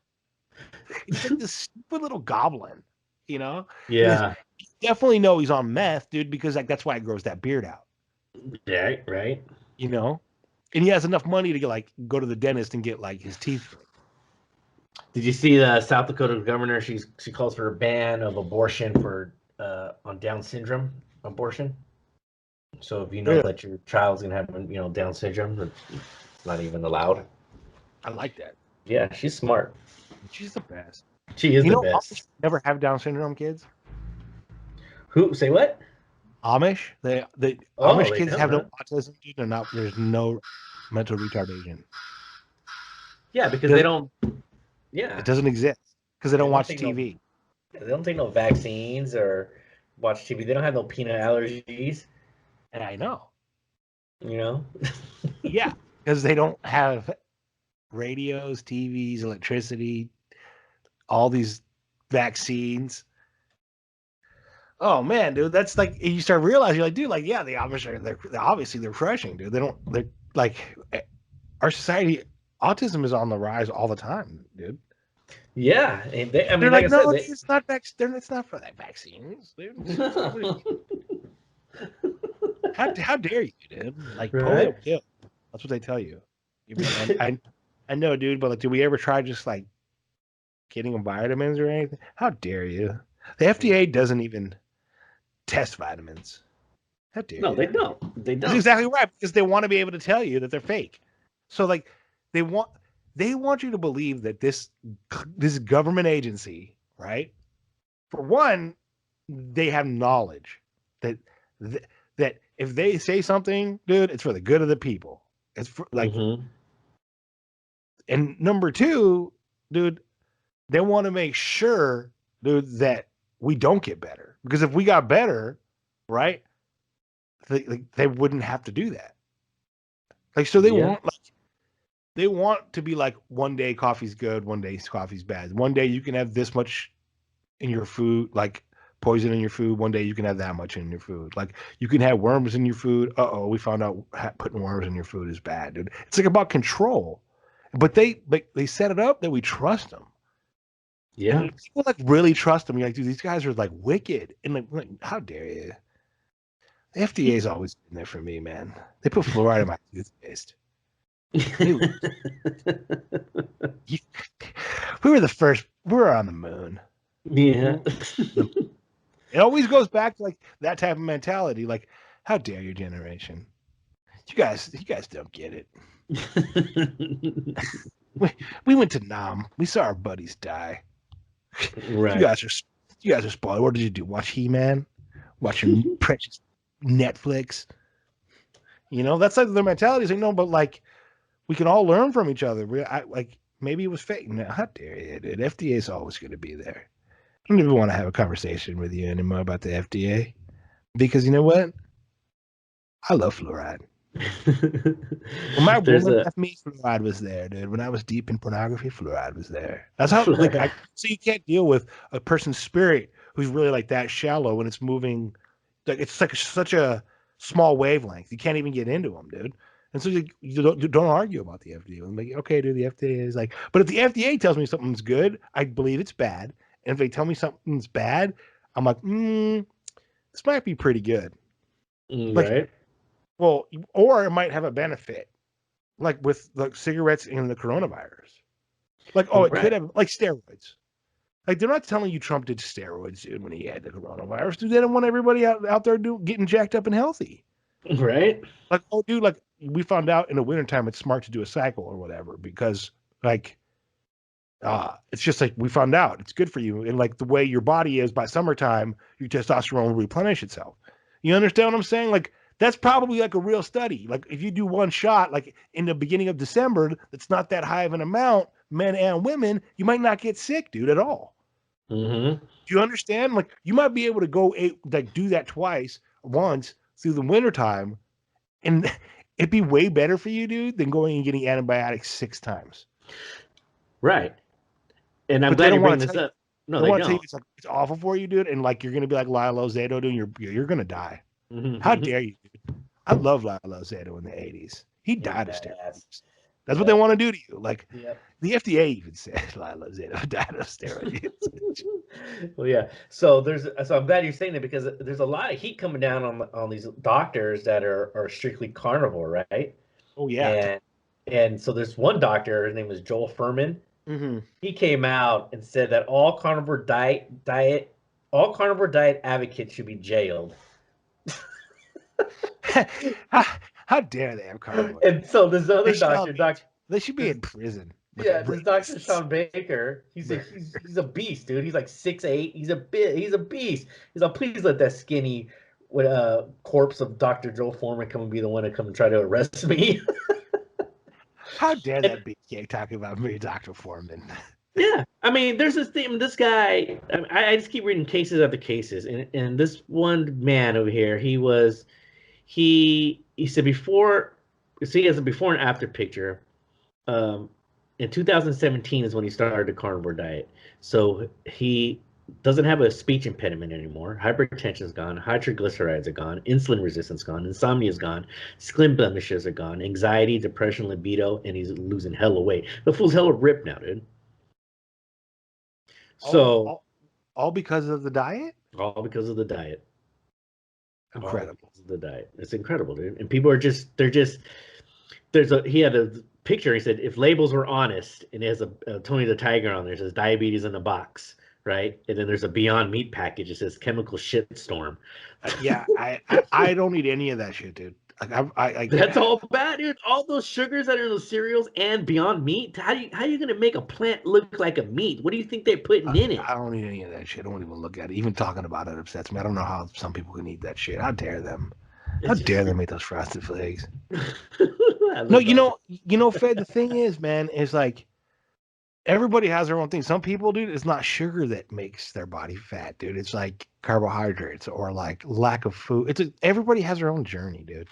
He's like this stupid little goblin, you know? Yeah. You definitely know he's on meth, dude, because like that's why he grows that beard out. Yeah, right. You know? And he has enough money to get, like go to the dentist and get like his teeth. Did you see the South Dakota governor? She calls for a ban of abortion for on Down syndrome abortion. So if you know that your child's gonna have Down syndrome, it's not even allowed. I like that. Yeah, she's smart. She's the best. She is the best. Never have Down syndrome kids. Who say what? Amish. The Amish kids have no autism. They're not. There's no mental retardation. Yeah, because they don't. Yeah, it doesn't exist because they don't watch TV. They don't take no vaccines or watch TV. They don't have no peanut allergies. And I know. You know. Yeah, because they don't have radios, TVs, electricity, all these vaccines. Oh man, dude, that's like you start realizing you're like, dude, like yeah, the Amish they're crushing, dude. They're like our society. Autism is on the rise all the time, dude. Yeah, and they're like no, it's not it's not for that vaccines, dude. How dare you, dude? Like polio kill. That's what they tell you. I know, dude, but like, did we ever try just like getting them vitamins or anything? How dare you? The FDA doesn't even test vitamins. How dare No, you? they don't. They That's don't. exactly right, because they want to be able to tell you that they're fake. So like they want you to believe that this government agency, right? For one, they have knowledge that that if they say something, dude, it's for the good of the people. It's for like, and number two, dude, they want to make sure, dude, that we don't get better. Because if we got better, right, they wouldn't have to do that. Like, so they want to be like, one day coffee's good, one day coffee's bad. One day you can have this much in your food, like poison in your food. One day you can have that much in your food. Like, you can have worms in your food. We found out putting worms in your food is bad, dude. It's like about control. But they set it up that we trust them. Yeah. And people like really trust them. You're like, dude, these guys are like wicked. And like how dare you? The FDA's always been there for me, man. They put fluoride in my toothpaste. We were the first. We were on the moon. Yeah. It always goes back to like that type of mentality. Like, how dare your generation? You guys don't get it. We went to Nam. We saw our buddies die. Right. You guys are spoiled. What did you do? Watch He-Man? Watch your precious Netflix? You know, that's like their mentality. Is like, no, but like, we can all learn from each other. Like, maybe it was fake. No, how dare you, dude? FDA is always going to be there. I don't even want to have a conversation with you anymore about the FDA, because you know what? I love fluoride. When my woman left me, fluoride was there, dude. When I was deep in pornography, fluoride was there. That's how, like, so you can't deal with a person's spirit who's really like that shallow when it's moving. Like, it's like such a small wavelength. You can't even get into them, dude. And so you don't argue about the FDA. I'm like, okay, dude, the FDA is like, but if the FDA tells me something's good, I believe it's bad. And if they tell me something's bad, I'm like, this might be pretty good. Like, right. well, or it might have a benefit, like with like cigarettes and the coronavirus. Like, it could have, like, steroids. Like, they're not telling you Trump did steroids, dude, when he had the coronavirus. Dude, they don't want everybody out there getting jacked up and healthy. Right. Like, dude, like, we found out in the wintertime it's smart to do a cycle or whatever, because like, it's just like we found out it's good for you. And like the way your body is by summertime, your testosterone will replenish itself. You understand what I'm saying? Like, that's probably like a real study. Like, if you do one shot, like in the beginning of December, that's not that high of an amount, men and women, you might not get sick, dude, at all. Mm-hmm. Do you understand? Like, you might be able to go do that once through the wintertime, and it'd be way better for you, dude, than going and getting antibiotics 6 times. Right. And I'm glad you bring this up. No, they don't. Want to tell you it's awful for you, dude, and like you're gonna be like Lilo Zato, dude, and you're gonna die. Mm-hmm. How dare you, dude? I love Lilo Zato in the 80s. He died of steroids. That's what they want to do to you. Like, the FDA even said Lilo Zato died of steroids. Well, yeah. So I'm glad you're saying that, because there's a lot of heat coming down on these doctors that are strictly carnivore, right? Oh yeah. And so there's one doctor, his name was Joel Furman. Mm-hmm. He came out and said that all carnivore diet advocates should be jailed. How dare they have carnivore? And so this other doctor, they should be in prison. Yeah, this Dr. Sean Baker, he's a beast, dude. He's like 6'8". He's a beast. He's like, please let that skinny corpse of Dr. Joel Foreman come and be the one to come and try to arrest me. How dare that beefcake talking about me, Dr. Foreman? Yeah, I mean, there's this thing. This guy, I just keep reading cases after cases, and this one man over here, he said before. See, he has a before and after picture. In 2017 is when he started the carnivore diet. So he doesn't have a speech impediment anymore. Hypertension's gone. High triglycerides are gone. Insulin resistance gone. Insomnia's gone. Skin blemishes are gone. Anxiety, depression, libido, and he's losing hella weight. The fool's hella ripped now, dude. So all because of the diet? All because of the diet. Incredible. All because of the diet. It's incredible, dude. And people are he had a picture. He said, if labels were honest, and it has a Tony the Tiger on there, it says diabetes in a box. right? And then there's a Beyond Meat package that says chemical shitstorm. Yeah, I don't eat any of that shit, dude. Like That's all bad, dude. All those sugars that are in those cereals and Beyond Meat. How are you gonna make a plant look like a meat? What do you think they're putting in it? I don't eat any of that shit. I don't even look at it. Even talking about it upsets me. I don't know how some people can eat that shit. How dare them? How dare them eat those Frosted Flakes? No, Fed. The thing is, man, is like everybody has their own thing. Some people, dude, it's not sugar that makes their body fat, dude. It's like carbohydrates or like lack of food. Everybody has their own journey, dude.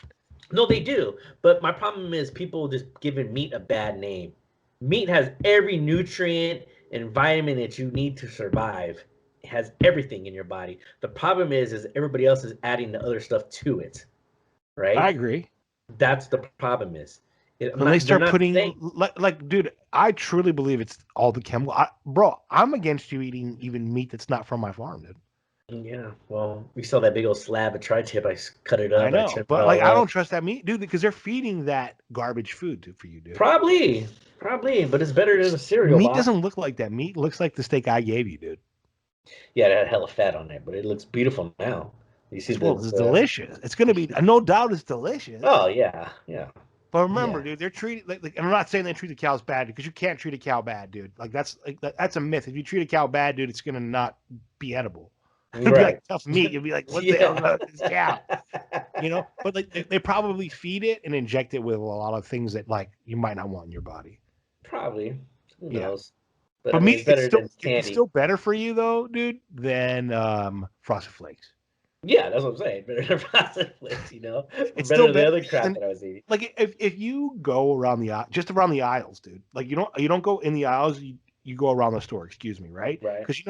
No, they do. But my problem is people just giving meat a bad name. Meat has every nutrient and vitamin that you need to survive. It has everything in your body. The problem is everybody else is adding the other stuff to it, right? I agree. That's the problem is. When they start putting like, dude, I truly believe it's all the chemical. Bro, I'm against you eating even meat that's not from my farm, dude. Yeah, well, we saw that big old slab of tri-tip. I cut it up. I know, but like, I don't trust that meat, dude, because they're feeding that garbage food for you, dude. Probably, but it's better than a cereal meat box. Doesn't look like that. Meat looks like the steak I gave you, dude. Yeah, it had hella fat on it, but it looks beautiful now. You see, it's delicious. It's gonna be, no doubt, it's delicious. Oh yeah. But remember, dude, they're treating like, and I'm not saying they treat the cows bad, because you can't treat a cow bad, dude. Like that's a myth. If you treat a cow bad, dude, it's gonna not be edible. It'll be like tough meat. You'll be like, what the hell about this cow? But like they probably feed it and inject it with a lot of things that like you might not want in your body. Probably. Who knows? But I mean, it's still better for you though, dude, than Frosted Flakes. Yeah, that's what I'm saying. Better than Frosted Flakes, It's better than the other crap that I was eating. Like if you go around just around the aisles, dude. Like you don't go in the aisles. You go around the store. Excuse me, right? Right. Because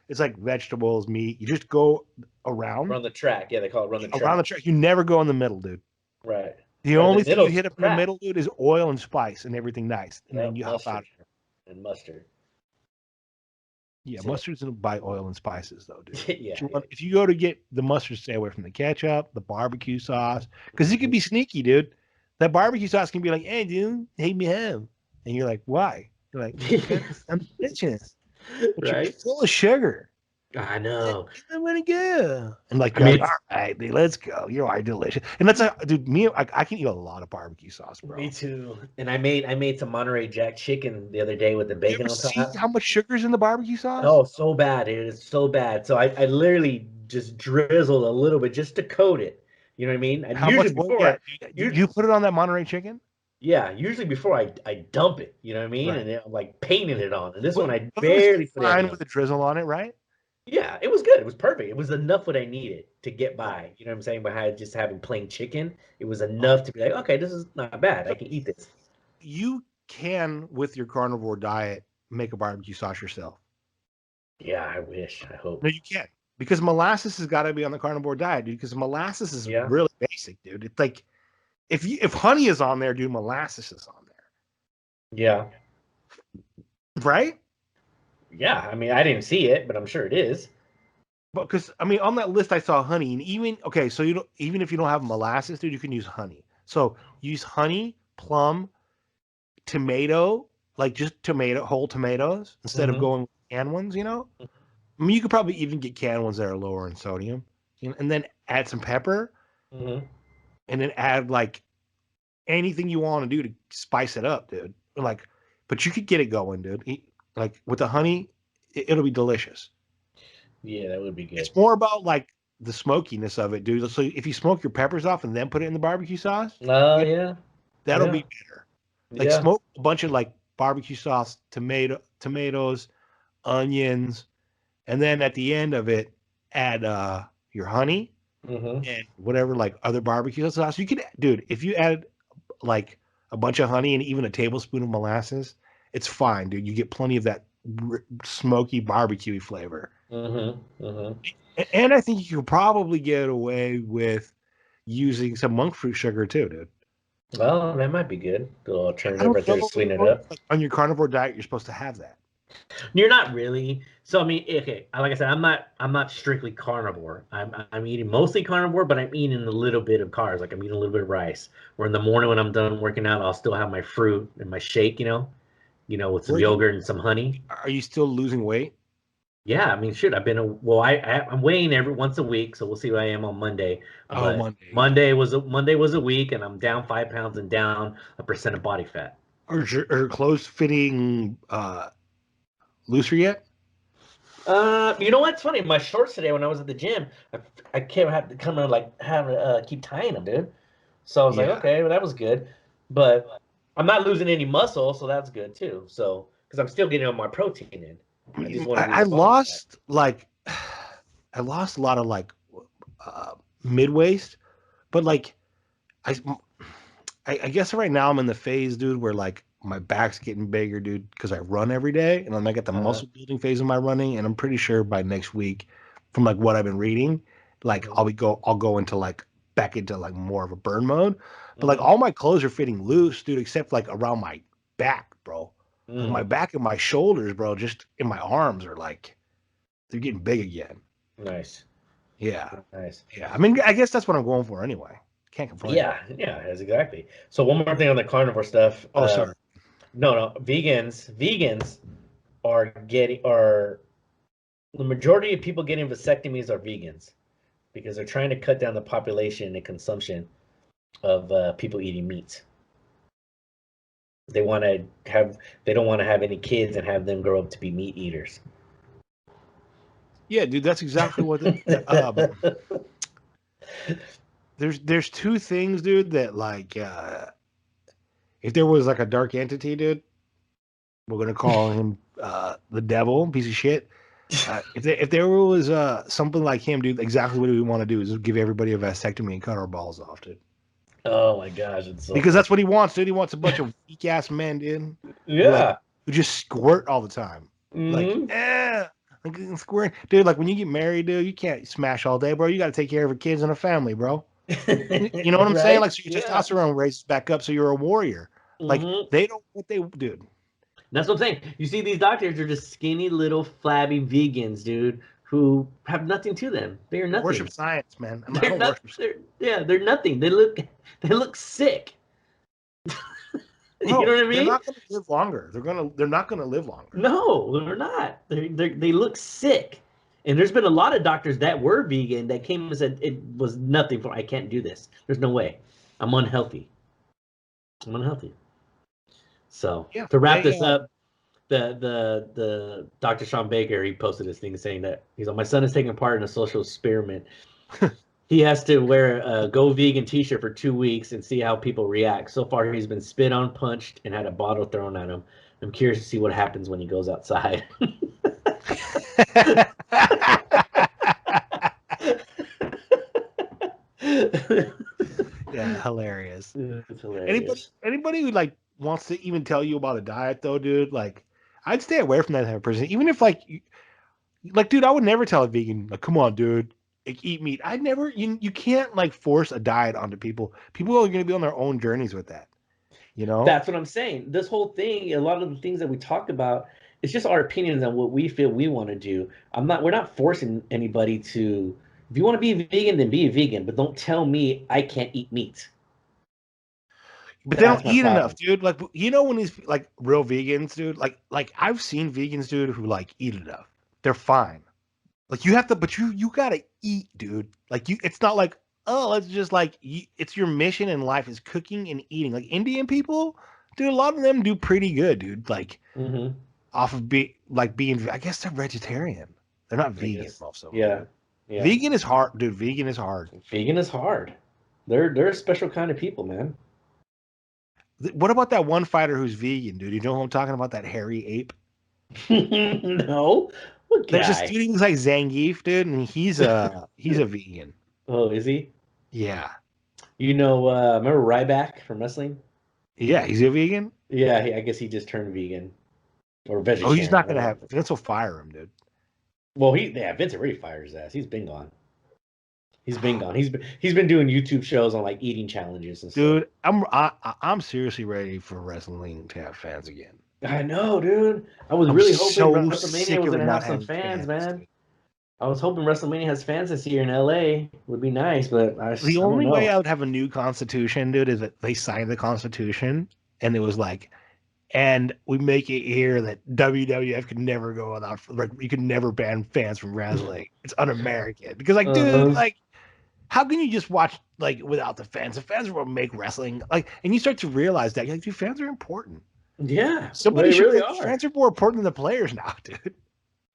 it's like vegetables, meat. You just go around. Run the track. Yeah, they call it run the track. Around the track. You never go in the middle, dude. Right. The only thing you hit up in the middle, dude, is oil and spice and everything nice. And then you hop out. And mustard. Yeah, mustard's by oil and spices, though, dude. Yeah. If you go to get the mustard, stay away from the ketchup, the barbecue sauce, because it could be sneaky, dude. That barbecue sauce can be like, "Hey, dude, take me home," and you're like, "Why?" You're like, "I'm delicious." Right? It's full of sugar. I know. I'm gonna go. And like, all right, dude, let's go. You're delicious. And that's dude, I can eat a lot of barbecue sauce, bro. Me too. And I made some Monterey Jack chicken the other day with the bacon on top. See how much sugar's in the barbecue sauce? Oh, so bad, dude. It's so bad. So I literally just drizzled a little bit just to coat it. You know what I mean? And you put it on that Monterey chicken? Yeah, usually before I dump it, you know what I mean? Right. And I'm like painting it on. And this one I barely put it with a drizzle on it, right? Yeah, it was good. It was perfect. It was enough what I needed to get by. You know what I'm saying? By just having plain chicken, it was enough to be like, okay, this is not bad. I can eat this. You can, with your carnivore diet, make a barbecue sauce yourself. Yeah, I wish. I hope. No, you can't. Because molasses has got to be on the carnivore diet, dude. Because molasses is really basic, dude. It's like if honey is on there, dude, molasses is on there. Yeah. Right? Yeah, I mean, I didn't see it, but I'm sure it is. But because I mean, on that list I saw honey, and even so even if you don't have molasses, dude, you can use honey. So use honey, plum, tomato, like just whole tomatoes instead of going with canned ones. I mean, you could probably even get canned ones that are lower in sodium, and then add some pepper, and then add like anything you want to do to spice it up, dude. But you could get it going, dude. Like with the honey, it'll be delicious. Yeah, that would be good. It's more about like the smokiness of it, dude. So if you smoke your peppers off and then put it in the barbecue sauce, that'll be better. Like smoke a bunch of like barbecue sauce, tomatoes, onions, and then at the end of it, add your honey and whatever like other barbecue sauce. You could, dude, if you add like a bunch of honey and even a tablespoon of molasses, it's fine, dude. You get plenty of that smoky barbecue flavor. And I think you could probably get away with using some monk fruit sugar too, dude. Well, that might be good. A little alternative right there to sweeten it up. On your carnivore diet, you're supposed to have that. You're not really. So I mean, okay, like I said, I'm not strictly carnivore. I'm eating mostly carnivore, but I'm eating a little bit of carbs. Like I'm eating a little bit of rice. Or in the morning when I'm done working out, I'll still have my fruit and my shake, with some yogurt and some honey. Are you still losing weight? Yeah, I mean, shit. I'm weighing every once a week, so we'll see where I am on Monday. Oh, But Monday. Yeah. Monday was a week, and I'm down 5 pounds and down a percent of body fat. Are clothes fitting looser yet? You know what's funny? My shorts today when I was at the gym, I can't have to come and like have keep tying them, dude. So I was like, Yeah. okay, well, that was good, but I'm not losing any muscle, so that's good too. So because I'm still getting all my protein in, I just want to lose I the body fat. lost like I lost a lot of like mid waist, but like I, I guess right now I'm in the phase, dude, where like my back's getting bigger, dude, because I run every day, and I'm like at the Uh-huh. muscle building phase of my running, and I'm pretty sure by next week, from like what I've been reading, like Mhm. I'll go into like back into like more of a burn mode, but like Mhm. all my clothes are fitting loose, dude, except like around my back, bro. Like my Mm. back and my shoulders, bro, just in my arms are like they're getting big again. Nice, Yeah, nice. yeah. I mean, I guess that's what I'm going for anyway. Can't complain. Yeah, yeah, that's exactly. So one more thing on the carnivore stuff. Oh, sorry. No, vegans are the majority of people getting vasectomies are vegans because they're trying to cut down the population and consumption of people eating meat. They want to have they don't want to have any kids and have them grow up to be meat eaters. Yeah, dude, that's exactly what there's two things, dude, that like if there was like a dark entity, dude, we're gonna call him the devil, piece of shit. If there was something like him, dude, exactly what we want to do is give everybody a vasectomy and cut our balls off, dude. Oh my gosh, it's so Because funny. that's what he wants, dude. He wants a bunch of weak ass men, dude, Yeah. who just squirt all the time. Like, Hmm. like squirt, dude. Like when you get married, dude, you can't smash all day, bro. You got to take care of your kids and a family, bro. You know what I'm saying? Right? Like, so your Yeah. testosterone raises back up, so you're a warrior. Like, Hmm. they don't what they dude. That's what I'm saying. You see, these doctors are just skinny little flabby vegans, dude, who have nothing to them. They are I worship nothing. science, man. I They're don't not. worship. They're nothing. They look sick. You know Bro, what I they're mean? not gonna live longer. They're not gonna live longer. No, they're not. They look sick. And there's been a lot of doctors that were vegan that came and said it was nothing for I can't do this. There's no way. I'm unhealthy. I'm unhealthy. So Yeah, to wrap they this up, the Dr. Sean Baker, he posted this thing saying that he's like, my son is taking part in a social experiment. He has to wear a Go Vegan t-shirt for 2 weeks and see how people react. So far, he's been spit on, punched, and had a bottle thrown at him. I'm curious to see what happens when he goes outside. yeah, hilarious. It's hilarious. Anybody who like wants to even tell you about a diet though, dude, like I'd stay away from that type of person. Even if like like dude, I would never tell a vegan, like, come on, dude, like, eat meat. I never you can't like force a diet onto people. People are gonna be on their own journeys with that, you know? That's what I'm saying. This whole thing, a lot of the things that we talk about, it's just our opinions on what we feel we want to do. We're not forcing anybody to, if you want to be a vegan, then be a vegan, but don't tell me I can't eat meat. But they don't That's my eat enough, problem. dude. Like you know when these like real vegans, dude, like I've seen vegans, dude, who like eat enough. They're fine. Like you have to, but you gotta eat, dude. Like you, it's not like oh, it's just like it's your mission in life is cooking and eating. Like Indian people, dude, a lot of them do pretty good, dude. Like Hmm. off of being, I guess they're vegetarian. They're not I vegan, guess. most of them, Yeah. dude. Yeah. Vegan is hard, dude. Vegan is hard. Vegan is hard. They're a special kind of people, man. What about that one fighter who's vegan, dude? You know who I'm talking about? That hairy ape. No. What There's this guy? dude. He looks like Zangief, dude, and he's a vegan. Oh, is he? Yeah, Remember Ryback from wrestling? yeah, he's a vegan. Yeah, I guess he just turned vegan or Oh, he's vegetarian. not I don't gonna know. have Vince will fire him, dude. Well, Vince already fired his ass. He's been gone. He's been gone. He's been doing YouTube shows on like eating challenges and stuff. Dude, I'm seriously ready for wrestling to have fans again. I know, dude. I was I'm really hoping so WrestleMania sick was of it gonna not have some having fans, fans, man. dude. I was hoping WrestleMania has fans this year in LA. Would be nice, but The I don't only way know. I would have a new constitution, dude, is that they signed the constitution and it was like and we make it here that WWF could never go without, like, you could never ban fans from wrestling. It's un-American because, like, dude, like, how can you just watch like without the fans? The fans are what make wrestling like, and you start to realize that like, dude, fans are important. Yeah, Somebody they should really like, are. fans are more important than the players now, dude.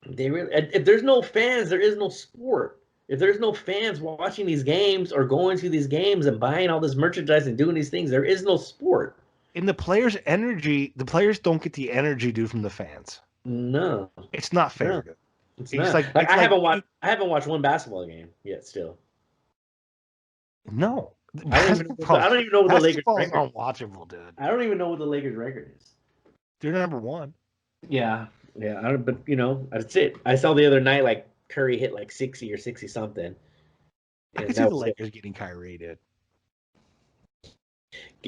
They really. If there's no fans, there is no sport. If there's no fans watching these games or going to these games and buying all this merchandise and doing these things, there is no sport. In the players' energy, the players don't get the energy due from the fans. No, It's not fair. no, Dude. it's It's not. like I haven't watched one basketball game yet. Still, no. I don't even know what the Lakers Basketball is record. unwatchable, dude. I don't even know what the Lakers record is. They're number one. Yeah, yeah. I don't, but that's it. I saw the other night like Curry hit like 60 or 60 something. I could see the Lakers getting Kyrie, dude.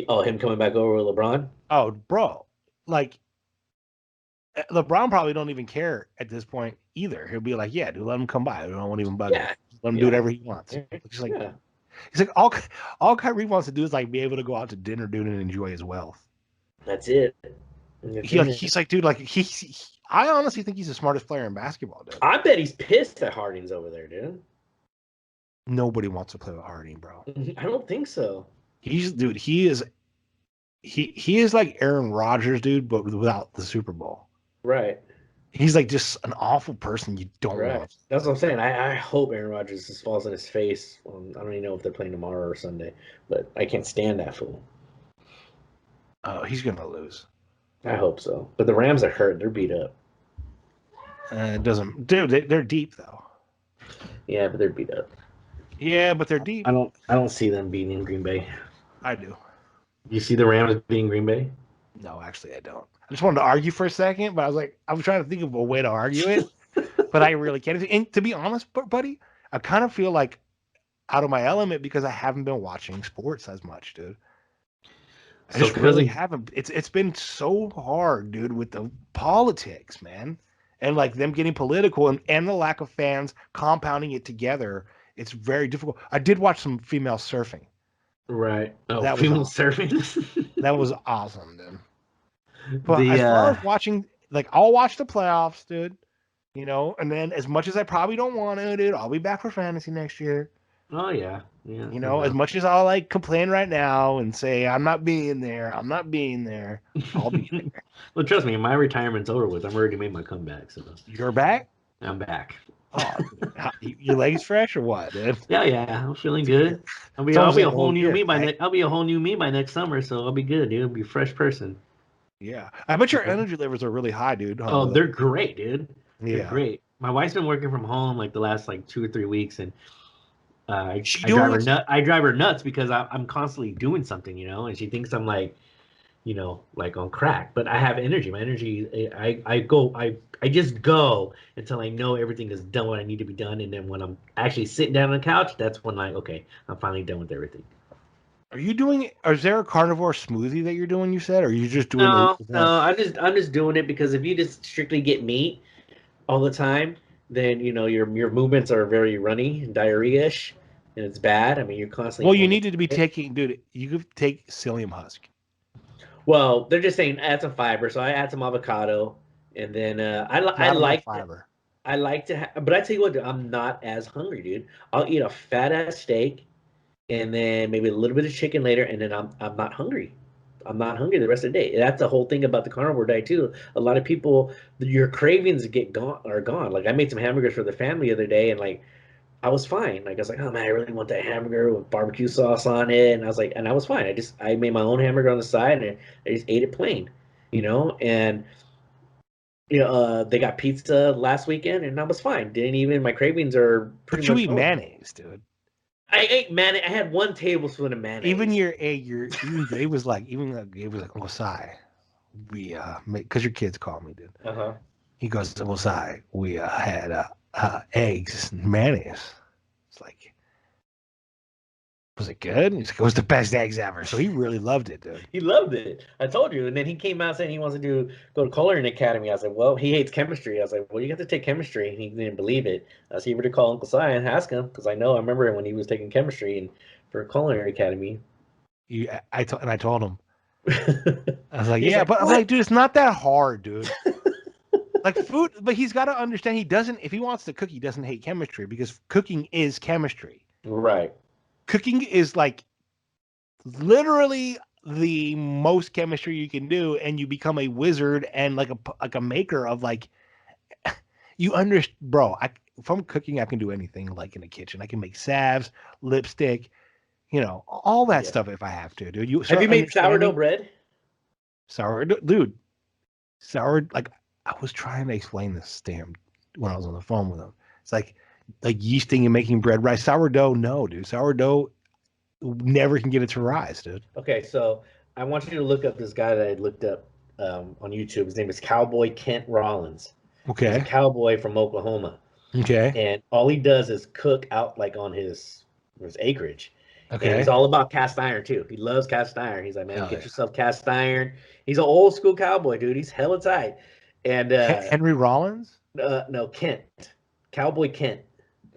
Oh, him coming back over with LeBron? Oh, bro. Like, LeBron probably don't even care at this point either. He'll be like, yeah, dude, let him come by. I don't even bug him. Let him do whatever he wants. He's like, he's like, all Kyrie wants to do is like be able to go out to dinner, dude, and enjoy his wealth. That's it. He's like, dude, like I honestly think he's the smartest player in basketball, dude. I bet he's pissed that Harden's over there, dude. Nobody wants to play with Harden, bro. I don't think so. He is like Aaron Rodgers, dude, but without the Super Bowl. Right. He's like just an awful person you don't want. That's what I'm saying. I hope Aaron Rodgers just falls on his face. I don't even know if they're playing tomorrow or Sunday, but I can't stand that fool. Oh, he's gonna lose. I hope so. But the Rams are hurt. They're beat up. It doesn't, dude. They're deep though. Yeah, but they're beat up. Yeah, but they're deep. I don't see them beating Green Bay. I do. You see the Rams beating Green Bay? No, actually, I don't. I just wanted to argue for a second, but I was trying to think of a way to argue it, but I really can't. And to be honest, buddy, I kind of feel like out of my element because I haven't been watching sports as much, dude. I just really haven't. It's been so hard, dude, with the politics, man, and like them getting political and the lack of fans compounding it together. It's very difficult. I did watch some female surfing. Right. Oh, that female surfing. That was awesome, dude. But as far as watching, like, I'll watch the playoffs, dude. You know, and then as much as I probably don't want to, dude, I'll be back for fantasy next year. Oh yeah, yeah. You know, as much as I'll like complain right now and say I'm not being there, I'll be there. Well, trust me, my retirement's over with. I've already made my comeback. So you're back? I'm back. Oh, your legs fresh or what, dude? Yeah, I'm feeling good. I'll be a whole new me by I'll be a whole new me by next summer, so I'll be good, dude. I'll be a fresh person. Yeah, I bet your energy levels are really high, dude. Oh, they're great, dude. Yeah, they're great. My wife's been working from home like the last like 2 or 3 weeks, and I drive her nuts because I'm constantly doing something, you know, and she thinks I'm like, you know, like on crack. But I have energy. My energy, I just go until I know everything is done what I need to be done, and then when I'm actually sitting down on the couch, that's when okay, I'm finally done with everything. Are you doing? Is there a carnivore smoothie that you're doing? You said, or are you just doing? No, I'm just doing it because if you just strictly get meat all the time, then you know your movements are very runny and diarrhea-ish, and it's bad. I mean, you're constantly. Well, you needed to be taking, dude. You could take psyllium husk. Well, they're just saying add some fiber, so I add some avocado, and then I like fiber. I like to, but I tell you what, dude, I'm not as hungry, dude. I'll eat a fat ass steak, and then maybe a little bit of chicken later, and then I'm not hungry. I'm not hungry the rest of the day. That's the whole thing about the carnivore diet too. A lot of people, your cravings are gone. Like I made some hamburgers for the family the other day, and like I was fine. Like I was like, oh man, I really want that hamburger with barbecue sauce on it, and I was like, and I was fine. I made my own hamburger on the side, and I just ate it plain, you know. And you know, they got pizza last weekend, and I was fine. Didn't even my cravings are pretty much. But you eat mayonnaise, dude. I ate mayonnaise. I had 1 tablespoon of mayonnaise. Even it was like Uncle Si, we because your kids call me, dude. He goes, Uncle Si, we had eggs and mayonnaise. It's like, was it good? He's like, it was the best eggs ever. So he really loved it, dude. He loved it. I told you. And then he came out saying he wants to go to culinary academy. I was like, well, he hates chemistry. I was like, well, you have to take chemistry. And he didn't believe it. So you were to call Uncle Si and ask him because I remember when he was taking chemistry and for culinary academy. I told him, I was like, He's yeah, like, but I'm "What?" like, dude, it's not that hard, dude. Like food, but he's got to understand he doesn't, if he wants to cook, he doesn't hate chemistry because cooking is chemistry. Right. Cooking is like literally the most chemistry you can do, and you become a wizard and like a maker of like you understand, bro. If I'm cooking, I can do anything like in the kitchen. I can make salves, lipstick, all that Yeah. stuff if I have to, dude. You Have start you made sourdough understanding bread? sourdough, dude. Like I was trying to explain this to him when I was on the phone with him. It's like yeasting and making bread right. Sourdough, no, dude. Sourdough never can get it to rise, dude. Okay, so I want you to look up this guy that I looked up on YouTube. His name is Cowboy Kent Rollins. He's a Okay. cowboy from Oklahoma, Okay. and all he does is cook out like on his acreage. And he's Okay. all about cast iron too. He loves cast iron. He's like, man, Hell get yeah. yourself cast iron. He's an old school cowboy, dude. He's hella tight. And Henry Rollins? no, Kent, Cowboy Kent.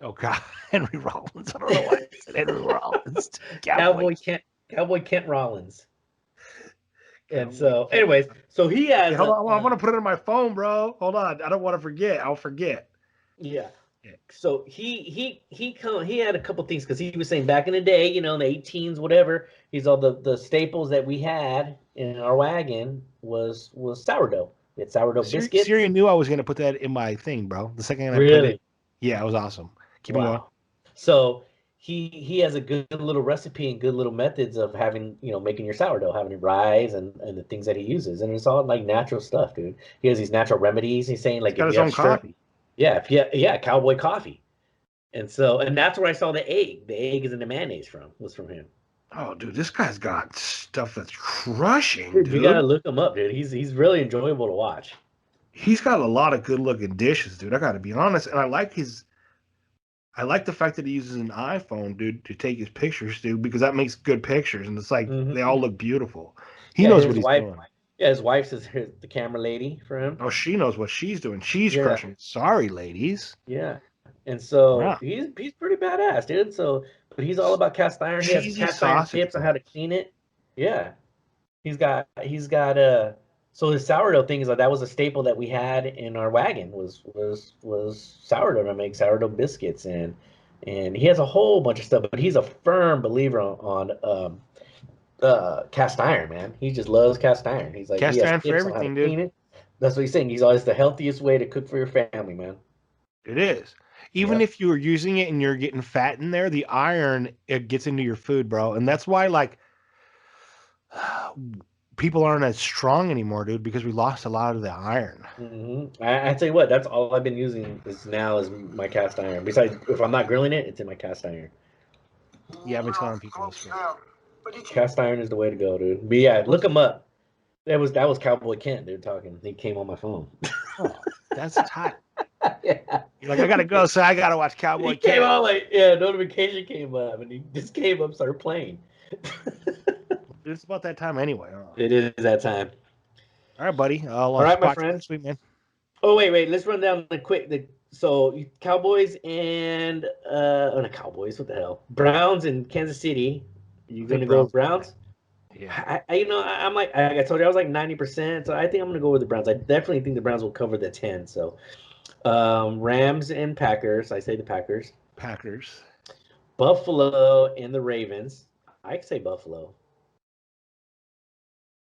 Oh God, Henry Rollins. I don't know why I said Henry Rollins. Cowboy Kent, Cowboy Kent Rollins. And Cowboy so, Kent. anyways, so he has Okay, hold on. I'm gonna put it on my phone, bro. Hold on. I don't want to forget. I'll forget. yeah. So he had a couple things because he was saying back in the day, in the 18s, whatever. He's all the staples that we had in our wagon was sourdough. We had sourdough biscuits. Siri knew I was gonna put that in my thing, bro. The second I put it, Really? yeah, it was awesome. Keep on going. So he has a good little recipe and good little methods of having, making your sourdough, having it rise and the things that he uses. And it's all like natural stuff, dude. He has these natural remedies. He's saying He's like got if his you have own strep, coffee. yeah, cowboy coffee. And that's where I saw the egg. The egg is in the mayonnaise was from him. Oh, dude, this guy's got stuff that's crushing, Dude, you gotta dude. look him up, dude. He's really enjoyable to watch. He's got a lot of good looking dishes, dude. I gotta be honest. And I like the fact that he uses an iPhone, dude, to take his pictures, dude, because that makes good pictures, and it's like they all look beautiful. He knows what he's doing. Yeah, his wife's the camera lady for him. Oh, she knows what she's doing. She's Yeah. crushing. Sorry, ladies. Yeah. And so Wow. he's pretty badass, dude. So, but he's all about cast iron. He has Cheesy cast iron sausage tips on how to rolls. clean it. Yeah. He's got so his sourdough thing is like that was a staple that we had in our wagon was sourdough to make sourdough biscuits and he has a whole bunch of stuff, but he's a firm believer on cast iron, man. He just loves cast iron. He's like he Cast has iron for tips on how to everything, dude. clean it. That's what he's saying. He's always the healthiest way to cook for your family, man. It is. Even Yep. if you're using it and you're getting fat in there, the iron, it gets into your food, bro. And that's why, like, people aren't as strong anymore, dude, because we lost a lot of the iron. I tell you what, that's all I've been using is my cast iron. Besides, if I'm not grilling it, it's in my cast iron. Yeah, I've been telling people this. Cast iron is the way to go, dude. But yeah, look him up. That was Cowboy Kent, dude, talking. He came on my phone. Oh, that's tight. Yeah. You're like, I gotta go, so I gotta watch Cowboy He came Kent. on like, yeah, notification came up, and he just came up, started playing. It's about that time anyway. Huh? It is that time. All right, buddy. All right, my friend. Sweet man. Oh wait, let's run down the quick. So Cowboys and not Cowboys. What the hell? Browns and Kansas City. You gonna go with Browns? Yeah. I'm like I told you I was like 90%. So I think I'm gonna go with the Browns. I definitely think the Browns will cover the 10. So Rams and Packers. I say the Packers. Packers. Buffalo and the Ravens. I could say Buffalo.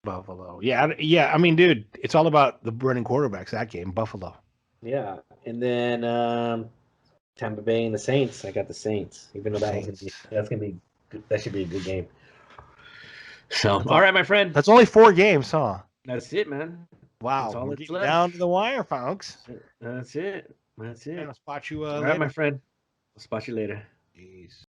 Buffalo. Yeah. I mean, dude, it's all about the running quarterbacks that game. Buffalo. Yeah, and then Tampa Bay and the Saints. I got the Saints, even though that should be a good game. So, all right, my friend. That's only 4 games, huh? That's it, man. Wow. We're getting down to the wire, folks. That's it. I'll spot you all later. right, my friend. I'll spot you later. Jeez.